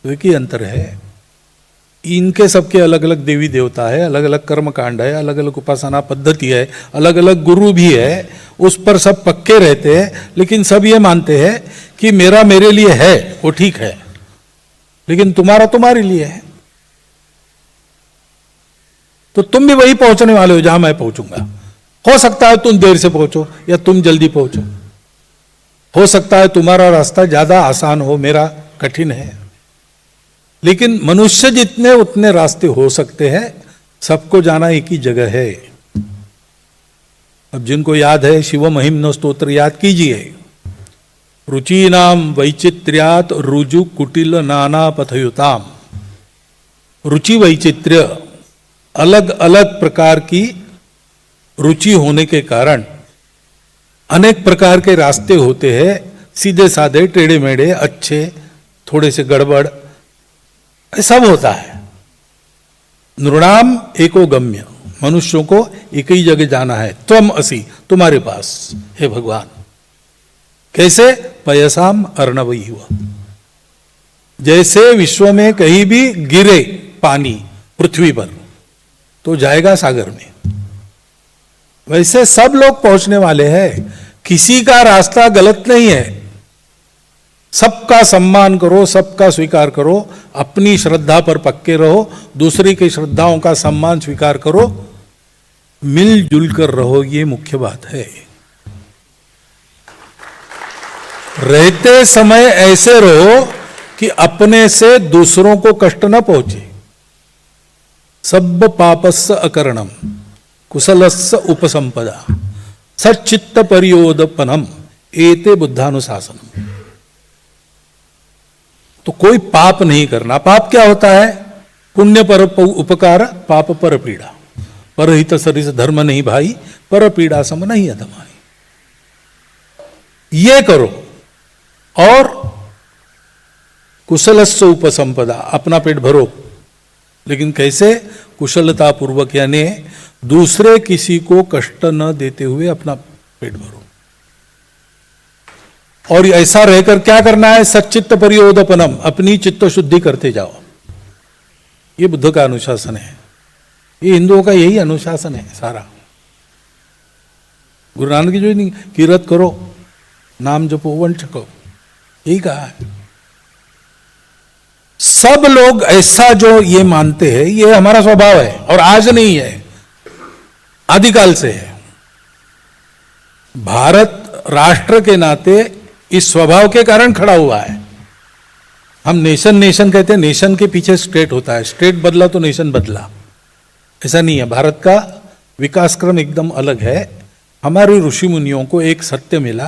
Speaker 1: तो एक ही अंतर है, इनके सबके अलग अलग देवी देवता है, अलग अलग कर्म कांड है, अलग अलग उपासना पद्धति है, अलग अलग गुरु भी है, उस पर सब पक्के रहते हैं। लेकिन सब ये मानते हैं कि मेरा मेरे लिए है वो ठीक है, लेकिन तुम्हारा तुम्हारे लिए है। तो तुम भी वही पहुंचने वाले हो जहां मैं पहुंचूंगा। हो सकता है तुम देर से पहुंचो या तुम जल्दी पहुंचो, हो सकता है तुम्हारा रास्ता ज्यादा आसान हो, मेरा कठिन है। लेकिन मनुष्य जितने उतने रास्ते हो सकते हैं, सबको जाना एक ही जगह है। अब जिनको याद है शिव महिम्न स्तोत्र याद कीजिए। रुचि नाम वैचित्र्यात रुजु कुटिल नाना पथयुताम। रुचि वैचित्र्य, अलग अलग प्रकार की रुचि होने के कारण अनेक प्रकार के रास्ते होते हैं, सीधे साधे, टेढ़े मेढ़े, अच्छे, थोड़े से गड़बड़, सब होता है। नृणाम एको गम्य, मनुष्यों को एक ही जगह जाना है। त्वम असि, तुम्हारे पास, हे भगवान। कैसे? पयसाम अर्णवई हुआ। जैसे विश्व में कहीं भी गिरे पानी पृथ्वी पर तो जाएगा सागर में, वैसे सब लोग पहुंचने वाले हैं। किसी का रास्ता गलत नहीं है, सबका सम्मान करो, सबका स्वीकार करो, अपनी श्रद्धा पर पक्के रहो, दूसरी की श्रद्धाओं का सम्मान स्वीकार करो, मिलजुल कर रहो, ये मुख्य बात है। रहते समय ऐसे रहो कि अपने से दूसरों को कष्ट न पहुंचे। सब पापस्य अकरणम कुशलस्य उपसंपदा सच्चित्त परियोदपनम एते बुद्धानुशासनम। तो कोई पाप नहीं करना। पाप क्या होता है? पुण्य पर उपकार, पाप पर पीड़ा। परहित सरिस धर्म नहीं भाई, पर पीड़ा सम नहीं अधमाई। ये करो और कुशलस्य उपसंपदा, अपना पेट भरो। लेकिन कैसे? कुशलता पूर्वक, यानी दूसरे किसी को कष्ट न देते हुए अपना पेट भरो। और ऐसा रहकर क्या करना है? सच्चित्त परियोदपनम, अपनी चित्त शुद्धि करते जाओ। ये बुद्ध का अनुशासन है, ये हिंदुओं का यही अनुशासन है सारा। गुरु नानक जो नहीं, कीरत करो, नाम जपो, वंश करो, यही कहा है। सब लोग ऐसा जो ये मानते हैं, ये हमारा स्वभाव है और आज नहीं है, आदिकाल से है। भारत राष्ट्र के नाते इस स्वभाव के कारण खड़ा हुआ है। हम नेशन नेशन कहते हैं, नेशन के पीछे स्टेट होता है, स्टेट बदला तो नेशन बदला, ऐसा नहीं है। भारत का विकास क्रम एकदम अलग है। हमारे ऋषि मुनियों को एक सत्य मिला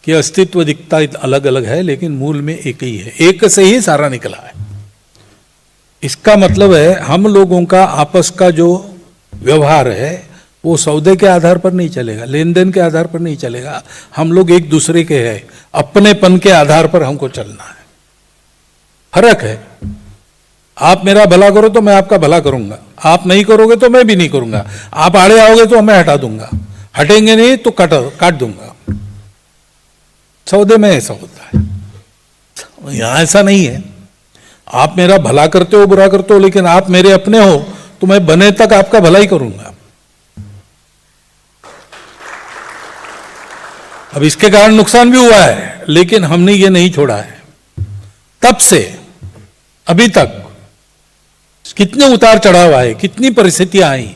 Speaker 1: कि अस्तित्व दिखता अलग अलग है लेकिन मूल में एक ही है, एक से ही सारा निकला है। इसका मतलब है हम लोगों का आपस का जो व्यवहार है वो सौदे के आधार पर नहीं चलेगा, लेन देन के आधार पर नहीं चलेगा। हम लोग एक दूसरे के हैं, अपनेपन के आधार पर हमको चलना है। फर्क है, आप मेरा भला करो तो मैं आपका भला करूंगा, आप नहीं करोगे तो मैं भी नहीं करूंगा। आप आड़े आओगे तो मैं हटा दूंगा, हटेंगे नहीं तो काट दूंगा। सौदे में ऐसा होता है, यहां ऐसा नहीं है। आप मेरा भला करते हो बुरा करते हो, लेकिन आप मेरे अपने हो तो मैं बने तक आपका भला ही करूंगा। अब इसके कारण नुकसान भी हुआ है, लेकिन हमने ये नहीं छोड़ा है। तब से अभी तक कितने उतार चढ़ाव आए, कितनी परिस्थितियां आई,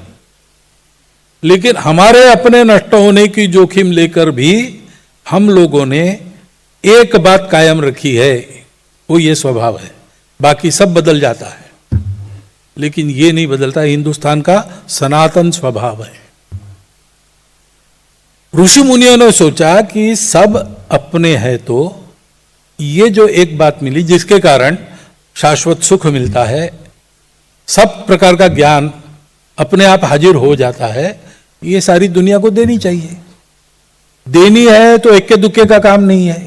Speaker 1: लेकिन हमारे अपने नष्ट होने की जोखिम लेकर भी हम लोगों ने एक बात कायम रखी है, वो ये स्वभाव है। बाकी सब बदल जाता है लेकिन ये नहीं बदलता, हिंदुस्तान का सनातन स्वभाव है। ऋषि मुनियों ने सोचा कि सब अपने हैं, तो ये जो एक बात मिली जिसके कारण शाश्वत सुख मिलता है, सब प्रकार का ज्ञान अपने आप हाजिर हो जाता है, ये सारी दुनिया को देनी चाहिए। देनी है तो इक्के दुक्के का काम नहीं है,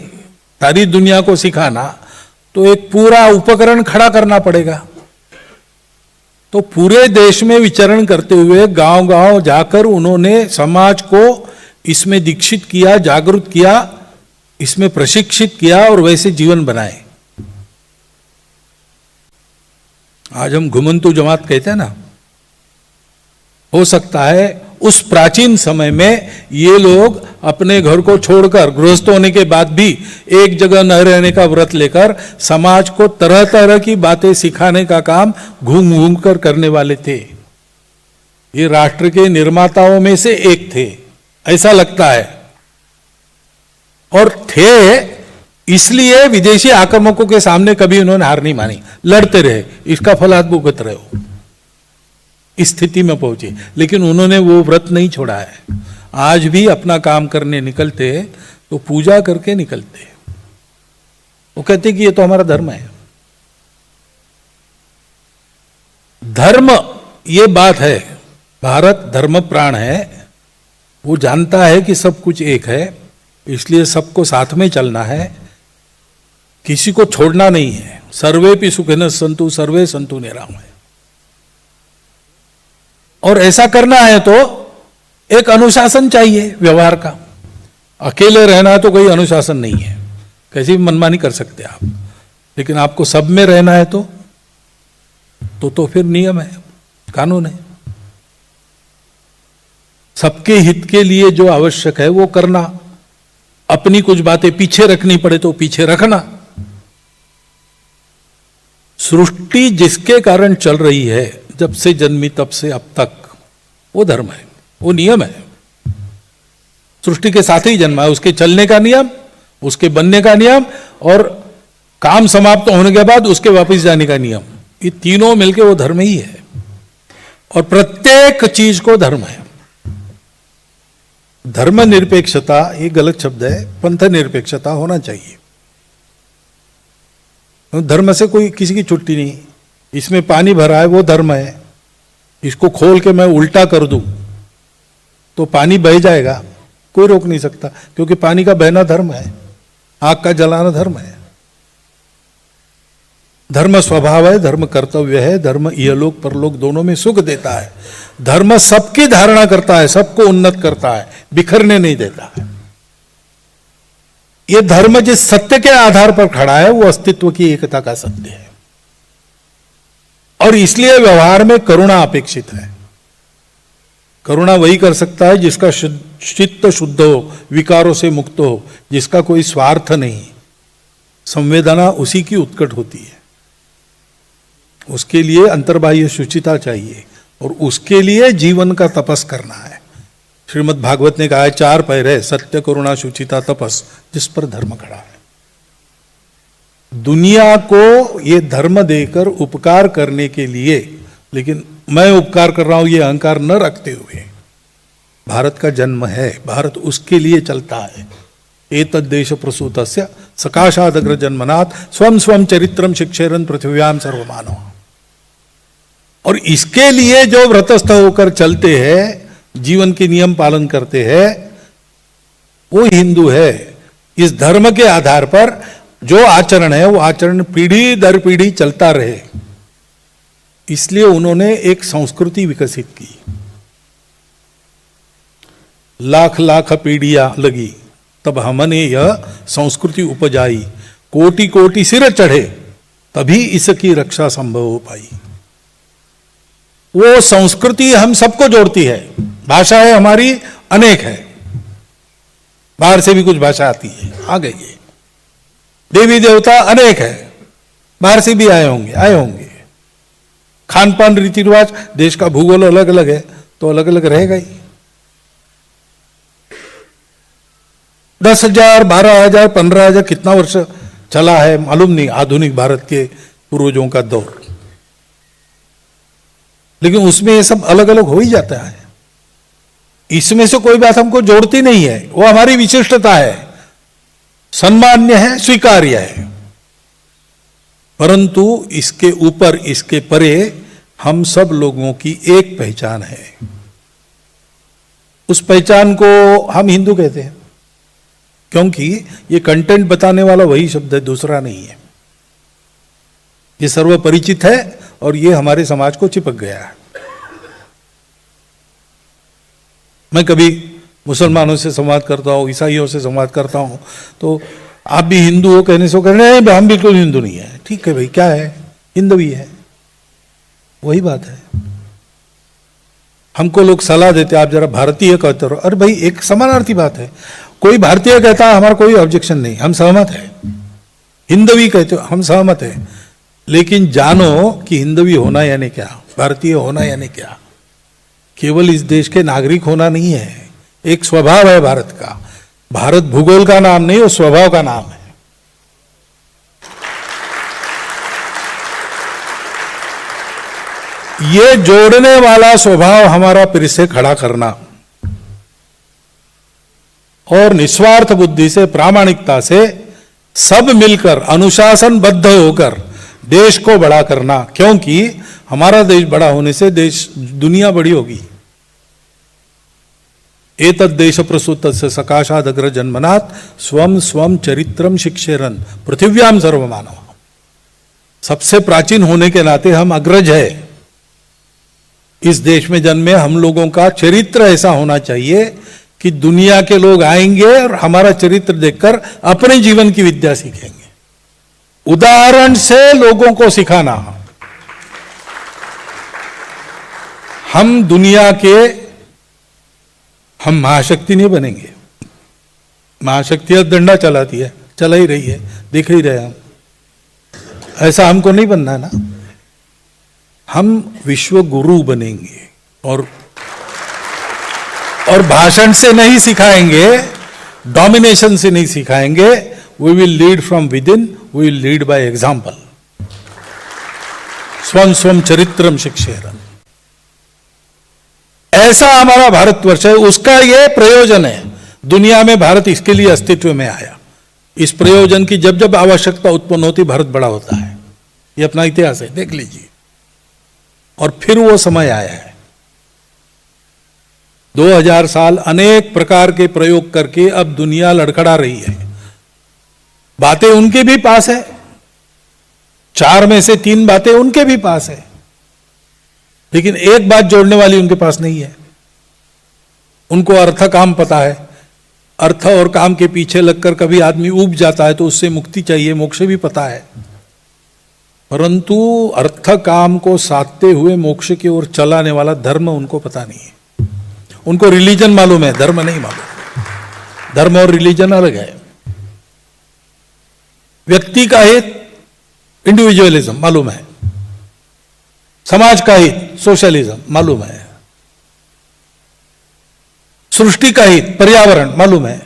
Speaker 1: सारी दुनिया को सिखाना तो एक पूरा उपकरण खड़ा करना पड़ेगा। तो पूरे देश में विचरण करते हुए गांव गांव जाकर उन्होंने समाज को इसमें दीक्षित किया, जागरूक किया, इसमें प्रशिक्षित किया और वैसे जीवन बनाए। आज हम घुमंतु जमात कहते हैं ना, हो सकता है उस प्राचीन समय में ये लोग अपने घर को छोड़कर गृहस्थ होने के बाद भी एक जगह न रहने का व्रत लेकर समाज को तरह तरह की बातें सिखाने का काम घूम घूम कर करने वाले थे। ये राष्ट्र के निर्माताओं में से एक थे, ऐसा लगता है। और थे इसलिए विदेशी आक्रामकों के सामने कभी उन्होंने हार नहीं मानी, लड़ते रहे, इसका फल आप भुगत रहे हो, इस स्थिति में पहुंचे। लेकिन उन्होंने वो व्रत नहीं छोड़ा है। आज भी अपना काम करने निकलते तो पूजा करके निकलते। वो कहते कि ये तो हमारा धर्म है। धर्म ये बात है, भारत धर्म प्राण है। वो जानता है कि सब कुछ एक है, इसलिए सबको साथ में चलना है, किसी को छोड़ना नहीं है। सर्वेपि सुखिनः सन्तु सर्वे सन्तु निरामयाः। और ऐसा करना है तो एक अनुशासन चाहिए व्यवहार का। अकेले रहना है तो कोई अनुशासन नहीं है, कैसी भी मनमानी कर सकते आप। लेकिन आपको सब में रहना है तो फिर नियम है, कानून है। सबके हित के लिए जो आवश्यक है वो करना, अपनी कुछ बातें पीछे रखनी पड़े तो पीछे रखना। सृष्टि जिसके कारण चल रही है जब से जन्मी तब से अब तक, वो धर्म है, वो नियम है। सृष्टि के साथ ही जन्मा है, उसके चलने का नियम, उसके बनने का नियम और काम समाप्त होने के बाद उसके वापस जाने का नियम, ये तीनों मिलके वो धर्म ही है। और प्रत्येक चीज को धर्म है। धर्म निरपेक्षता ये गलत शब्द है, पंथ निरपेक्षता होना चाहिए। धर्म से कोई किसी की छुट्टी नहीं। इसमें पानी भरा है वो धर्म है, इसको खोल के मैं उल्टा कर दूं तो पानी बह जाएगा, कोई रोक नहीं सकता, क्योंकि पानी का बहना धर्म है, आग का जलाना धर्म है। धर्म स्वभाव है, धर्म कर्तव्य है, धर्म इहलोक परलोक दोनों में सुख देता है। धर्म सबकी धारणा करता है, सबको उन्नत करता है, बिखरने नहीं देता है। यह धर्म जिस सत्य के आधार पर खड़ा है वो अस्तित्व की एकता का सत्य है। और इसलिए व्यवहार में करुणा अपेक्षित है। करुणा वही कर सकता है जिसका चित्त शुद्ध हो, विकारों से मुक्त हो, जिसका कोई स्वार्थ नहीं। संवेदना उसी की उत्कट होती है। उसके लिए अंतर्बाह्य शुचिता चाहिए और उसके लिए जीवन का तपस करना है। श्रीमद् भागवत ने कहा है 4 पैर है, सत्य करुणा शुचिता तपस, जिस पर धर्म खड़ा है। दुनिया को ये धर्म देकर उपकार करने के लिए, लेकिन मैं उपकार कर रहा हूं ये अहंकार न रखते हुए, भारत का जन्म है, भारत उसके लिए चलता है। एतद् देश प्रसूतस्य सकाशादग्र जन्मनाथ स्वम स्वम चरित्रम शिक्षेरन पृथ्व्याम सर्वमानव। और इसके लिए जो व्रतस्थ होकर चलते हैं, जीवन के नियम पालन करते हैं, वो हिंदू है। इस धर्म के आधार पर जो आचरण है वो आचरण पीढ़ी दर पीढ़ी चलता रहे, इसलिए उन्होंने एक संस्कृति विकसित की। लाख लाख पीढ़ियां लगी तब हमने यह संस्कृति उपजाई, कोटि कोटि सिर चढ़े तभी इसकी रक्षा संभव हो पाई। वो संस्कृति हम सबको जोड़ती है। भाषाएं हमारी अनेक है, बाहर से भी कुछ भाषा आती है, आ गई है। देवी देवता अनेक है, बाहर से भी आए होंगे। खान पान रीति रिवाज, देश का भूगोल अलग अलग है तो अलग अलग रहेगा ही। 10,000, 12,000, 15,000 कितना वर्ष चला है मालूम नहीं आधुनिक भारत के पूर्वजों का दौर, लेकिन उसमें ये सब अलग अलग हो ही जाता है। इसमें से कोई बात हमको जोड़ती नहीं है, वो हमारी विशिष्टता है, सम्मान्य है, स्वीकार्य है। परंतु इसके ऊपर, इसके परे हम सब लोगों की एक पहचान है। उस पहचान को हम हिंदू कहते हैं, क्योंकि ये कंटेंट बताने वाला वही शब्द है, दूसरा नहीं है। ये सर्वपरिचित है और ये हमारे समाज को चिपक गया है। मैं कभी मुसलमानों से संवाद करता हूँ, ईसाइयों से संवाद करता हूँ, तो आप भी हिंदू हो कहने से कहने हम बिल्कुल हिंदू नहीं है। ठीक है भाई, क्या है, हिंदवी है, वही बात है। हमको लोग सलाह देते आप जरा भारतीय कहते रहो। अरे भाई, एक समानार्थी बात है। कोई भारतीय कहता है हमारा कोई ऑब्जेक्शन नहीं, हम सहमत है। हिंदवी कहते हो, हम सहमत है। लेकिन जानो कि हिंदवी होना यानी क्या, भारतीय होना यानी क्या। केवल इस देश के नागरिक होना नहीं है, एक स्वभाव है भारत का। भारत भूगोल का नाम नहीं, वो स्वभाव का नाम है। ये जोड़ने वाला स्वभाव हमारा फिर से खड़ा करना और निस्वार्थ बुद्धि से, प्रामाणिकता से सब मिलकर अनुशासनबद्ध होकर देश को बड़ा करना, क्योंकि हमारा देश बड़ा होने से देश, दुनिया बड़ी होगी। एतद् देश प्रसूतस्य सकाशादग्र जन्मनाथ स्वम स्वम चरित्रम शिक्षेरन पृथिव्याम सर्वमानव। सबसे प्राचीन होने के नाते हम अग्रज है। इस देश में जन्मे हम लोगों का चरित्र ऐसा होना चाहिए कि दुनिया के लोग आएंगे और हमारा चरित्र देखकर अपने जीवन की विद्या सीखेंगे। उदाहरण से लोगों को सिखाना। हम दुनिया के, हम महाशक्ति नहीं बनेंगे। महाशक्ति डंडा चलाती है, चला ही रही है, देख ही रहे हम। ऐसा हमको नहीं बनना है ना। हम विश्व गुरु बनेंगे और भाषण से नहीं सिखाएंगे, डोमिनेशन से नहीं सिखाएंगे। We will lead from within, we will lead by example. स्वम स्वम चरित्रम शिक्षेरन, ऐसा हमारा भारतवर्ष है। उसका ये प्रयोजन है। दुनिया में भारत इसके लिए अस्तित्व में आया। इस प्रयोजन की जब जब आवश्यकता उत्पन्न होती, भारत बड़ा होता है। ये अपना इतिहास है, देख लीजिए। और फिर वो समय आया है। 2000 साल अनेक प्रकार के प्रयोग करके अब दुनिया लड़खड़ा रही है। बातें उनके भी पास है, 4 में से 3 बातें उनके भी पास है, लेकिन एक बात जोड़ने वाली उनके पास नहीं है। उनको अर्थ काम पता है। अर्थ और काम के पीछे लगकर कभी आदमी ऊब जाता है तो उससे मुक्ति चाहिए, मोक्ष भी पता है। परंतु अर्थ काम को साधते हुए मोक्ष की ओर चलाने वाला धर्म उनको पता नहीं है। उनको रिलीजन मालूम है, धर्म नहीं मालूम। धर्म और रिलीजन अलग है। व्यक्ति का हित, इंडिविजुअलिज्म मालूम है। समाज का हित, सोशलिज्म मालूम है। सृष्टि का हित, पर्यावरण मालूम है।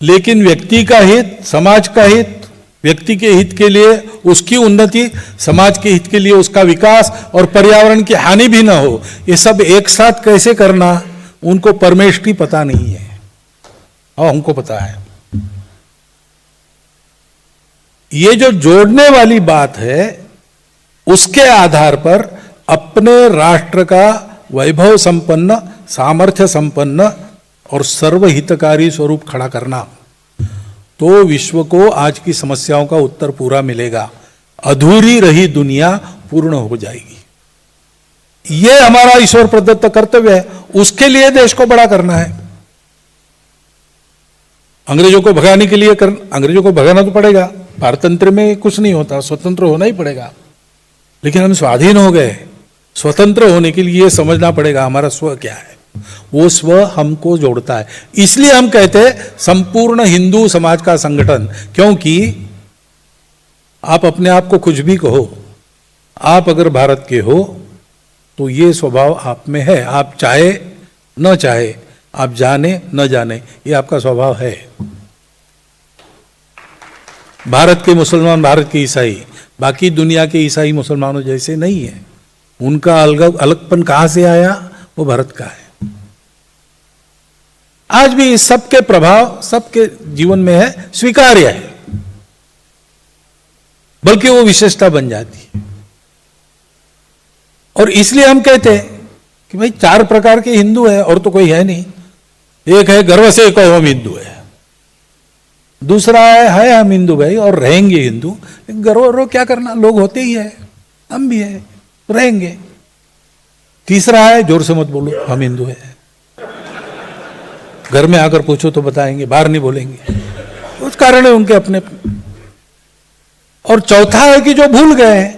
Speaker 1: लेकिन व्यक्ति का हित, समाज का हित, व्यक्ति के हित के लिए उसकी उन्नति, समाज के हित के लिए उसका विकास और पर्यावरण की हानि भी ना हो, ये सब एक साथ कैसे करना उनको परमेष्ठी पता नहीं है और हमको पता है। ये जो जोड़ने वाली बात है उसके आधार पर अपने राष्ट्र का वैभव संपन्न, सामर्थ्य संपन्न और सर्वहितकारी स्वरूप खड़ा करना, तो विश्व को आज की समस्याओं का उत्तर पूरा मिलेगा, अधूरी रही दुनिया पूर्ण हो जाएगी। ये हमारा ईश्वर प्रदत्त कर्तव्य है, उसके लिए देश को बड़ा करना है। अंग्रेजों को भगाने के लिए अंग्रेजों को भगाना तो पड़ेगा, पारतंत्र में कुछ नहीं होता, स्वतंत्र होना ही पड़ेगा। लेकिन हम स्वाधीन हो गए, स्वतंत्र होने के लिए समझना पड़ेगा हमारा स्व क्या है, वो स्व हमको जोड़ता है। इसलिए हम कहते हैं संपूर्ण हिंदू समाज का संगठन, क्योंकि आप अपने आप को कुछ भी कहो, आप अगर भारत के हो तो ये स्वभाव आप में है, आप चाहे न चाहे, आप जाने न जाने, ये आपका स्वभाव है। भारत के मुसलमान, भारत के ईसाई बाकी दुनिया के ईसाई मुसलमानों जैसे नहीं है, उनका अलगपन कहां से आया, वो भारत का है। आज भी सबके प्रभाव सबके जीवन में है, स्वीकार्य है, बल्कि वो विशेषता बन जाती है। और इसलिए हम कहते हैं कि भाई 4 प्रकार के हिंदू है और तो कोई है नहीं। एक है गर्व से कहो हम हिंदू है, दूसरा है हम हिंदू भाई और रहेंगे हिंदू, गर्व क्या करना, लोग होते ही है, हम भी है, रहेंगे। तीसरा है जोर से मत बोलो हम हिंदू है, घर में आकर पूछो तो बताएंगे, बाहर नहीं बोलेंगे, कुछ कारण है उनके अपने। और चौथा है कि जो भूल गए,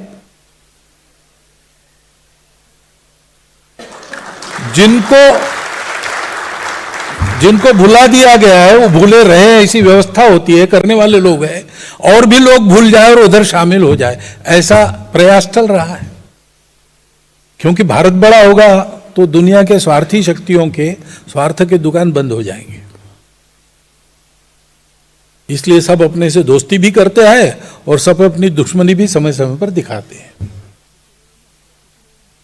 Speaker 1: जिनको भुला दिया गया है वो भूले रहे, ऐसी व्यवस्था होती है, करने वाले लोग हैं, और भी लोग भूल जाए और उधर शामिल हो जाए, ऐसा प्रयास चल रहा है। क्योंकि भारत बड़ा होगा तो दुनिया के स्वार्थी शक्तियों के स्वार्थ के दुकान बंद हो जाएंगे, इसलिए सब अपने से दोस्ती भी करते हैं और सब अपनी दुश्मनी भी समय समय पर दिखाते हैं।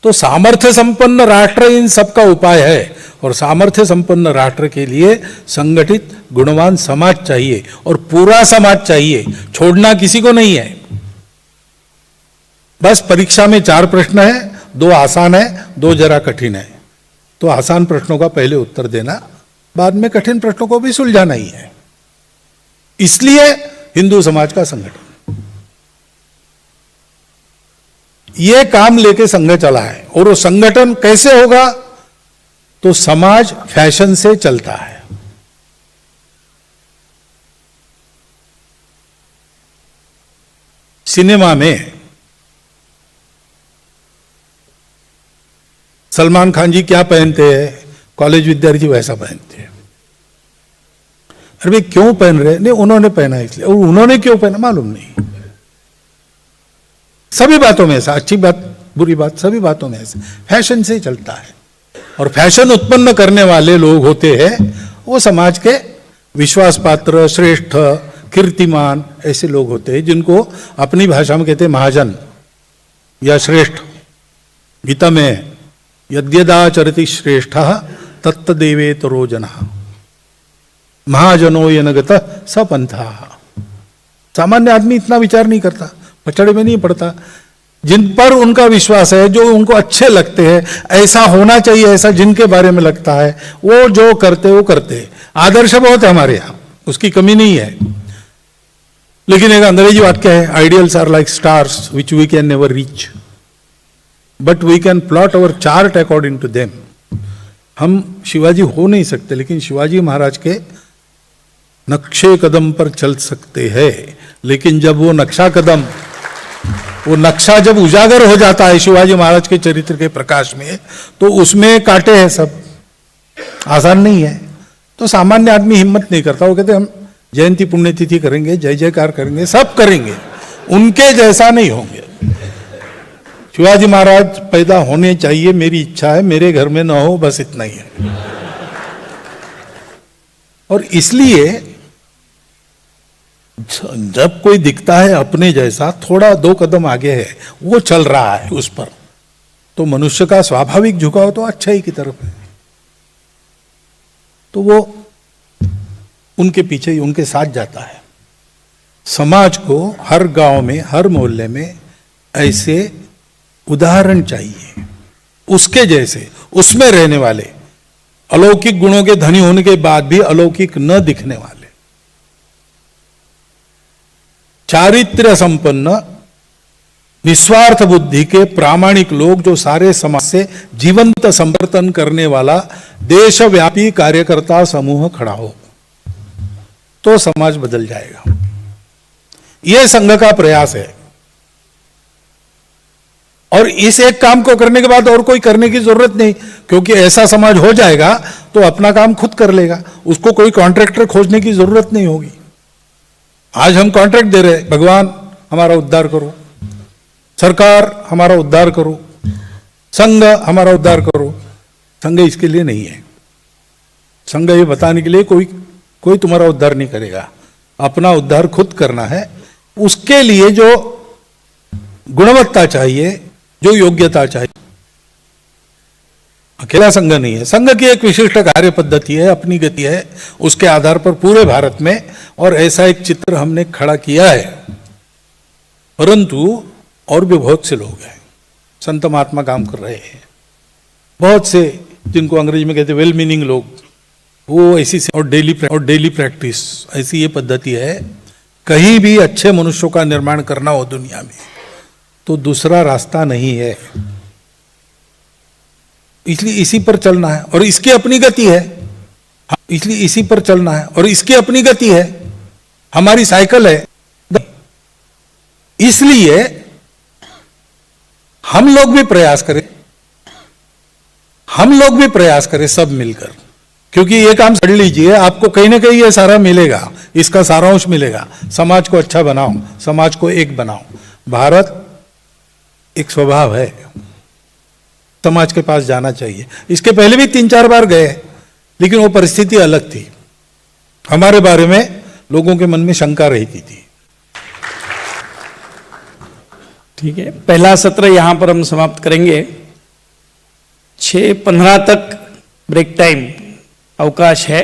Speaker 1: तो सामर्थ्य संपन्न राष्ट्र इन सबका उपाय है, और सामर्थ्य संपन्न राष्ट्र के लिए संगठित गुणवान समाज चाहिए, और पूरा समाज चाहिए, छोड़ना किसी को नहीं है। बस परीक्षा में 4 प्रश्न है, 2 आसान है, 2 जरा कठिन है, तो आसान प्रश्नों का पहले उत्तर देना, बाद में कठिन प्रश्नों को भी सुलझाना ही है। इसलिए हिंदू समाज का संगठन ये काम लेके संघ चला है। और वो संगठन कैसे होगा, तो समाज फैशन से चलता है। सिनेमा में सलमान खान जी क्या पहनते हैं, कॉलेज विद्यार्थी वैसा पहनते हैं। अरे भाई क्यों पहन रहे, नहीं उन्होंने पहना इसलिए, और उन्होंने क्यों पहना मालूम नहीं। सभी बातों में ऐसा, अच्छी बात बुरी बात सभी बातों में ऐसा फैशन से चलता है। और फैशन उत्पन्न करने वाले लोग होते हैं वो समाज के विश्वास पात्र, श्रेष्ठ, कीर्तिमान ऐसे लोग होते हैं, जिनको अपनी भाषा में कहते हैं महाजन या श्रेष्ठ। गीता में यद्यदाचरति श्रेष्ठः तत्तदेवेतरो जनः महाजनो येनगतः स पंथः। सामान्य आदमी इतना विचार नहीं करता, पचड़े में नहीं पड़ता। जिन पर उनका विश्वास है, जो उनको अच्छे लगते हैं, ऐसा होना चाहिए, ऐसा जिनके बारे में लगता है, वो जो करते वो करते। आदर्श बहुत है हमारे यहाँ, उसकी कमी नहीं है। लेकिन एक अंग्रेजी वाक्य है, ideals are like stars which we can never reach but we can plot our chart according to them. हम शिवाजी हो नहीं सकते, लेकिन शिवाजी महाराज के नक्शे कदम पर चल सकते हैं। लेकिन जब वो नक्शा जब उजागर हो जाता है शिवाजी महाराज के चरित्र के प्रकाश में, तो उसमें कांटे हैं, सब आसान नहीं है। तो सामान्य आदमी हिम्मत नहीं करता, वो कहते हम जयंती पुण्यतिथि करेंगे, जय जयकार करेंगे, सब करेंगे, उनके जैसा नहीं होंगे। शिवाजी महाराज पैदा होने चाहिए, मेरी इच्छा है, मेरे घर में ना हो, बस इतना ही है। और इसलिए जब कोई दिखता है अपने जैसा, थोड़ा 2 कदम आगे है, वो चल रहा है उस पर, तो मनुष्य का स्वाभाविक झुकाव तो अच्छाई की तरफ है, तो वो उनके पीछे ही, उनके साथ जाता है। समाज को हर गांव में, हर मोहल्ले में ऐसे उदाहरण चाहिए, उसके जैसे, उसमें रहने वाले, अलौकिक गुणों के धनी होने के बाद भी अलौकिक न दिखने वाले, चारित्र्य संपन्न, निस्वार्थ बुद्धि के प्रामाणिक लोग, जो सारे समाज से जीवंत संवर्धन करने वाला देशव्यापी कार्यकर्ता समूह खड़ा हो, तो समाज बदल जाएगा। यह संघ का प्रयास है, और इस एक काम को करने के बाद और कोई करने की जरूरत नहीं, क्योंकि ऐसा समाज हो जाएगा तो अपना काम खुद कर लेगा, उसको कोई कॉन्ट्रैक्टर खोजने की जरूरत नहीं होगी। आज हम कॉन्ट्रैक्ट दे रहे, भगवान हमारा उद्धार करो, सरकार हमारा उद्धार करो, संघ हमारा उद्धार करो। संघ इसके लिए नहीं है। संघ ये बताने के लिए कोई तुम्हारा उद्धार नहीं करेगा, अपना उद्धार खुद करना है। उसके लिए जो गुणवत्ता चाहिए, जो योग्यता चाहिए, अकेला संघ नहीं है। संघ की एक विशिष्ट कार्य पद्धति है, अपनी गति है, उसके आधार पर पूरे भारत में, और ऐसा एक चित्र हमने खड़ा किया है। परंतु और भी बहुत से लोग हैं, संत महात्मा काम कर रहे हैं, बहुत से जिनको अंग्रेजी में कहते हैं वेल मीनिंग लोग, वो ऐसी और डेली प्रैक्टिस, ऐसी ये पद्धति है। कहीं भी अच्छे मनुष्यों का निर्माण करना हो दुनिया में, तो दूसरा रास्ता नहीं है, इसलिए इसी पर चलना है, और इसकी अपनी गति है। इसलिए इसी पर चलना है, और इसकी अपनी गति है, हमारी साइकिल है। इसलिए हम लोग भी प्रयास करें, सब मिलकर, क्योंकि ये काम कर लीजिए, आपको कहीं ना कहीं ये सारा मिलेगा, इसका सारांश मिलेगा। समाज को अच्छा बनाओ, समाज को एक बनाओ। भारत एक स्वभाव है, समाज के पास जाना चाहिए। इसके पहले भी 3-4 बार गए, लेकिन वो परिस्थिति अलग थी, हमारे बारे में लोगों के मन में शंका रहती थी।
Speaker 2: ठीक है, पहला सत्र यहां पर हम समाप्त करेंगे। 6:15 तक ब्रेक टाइम अवकाश है।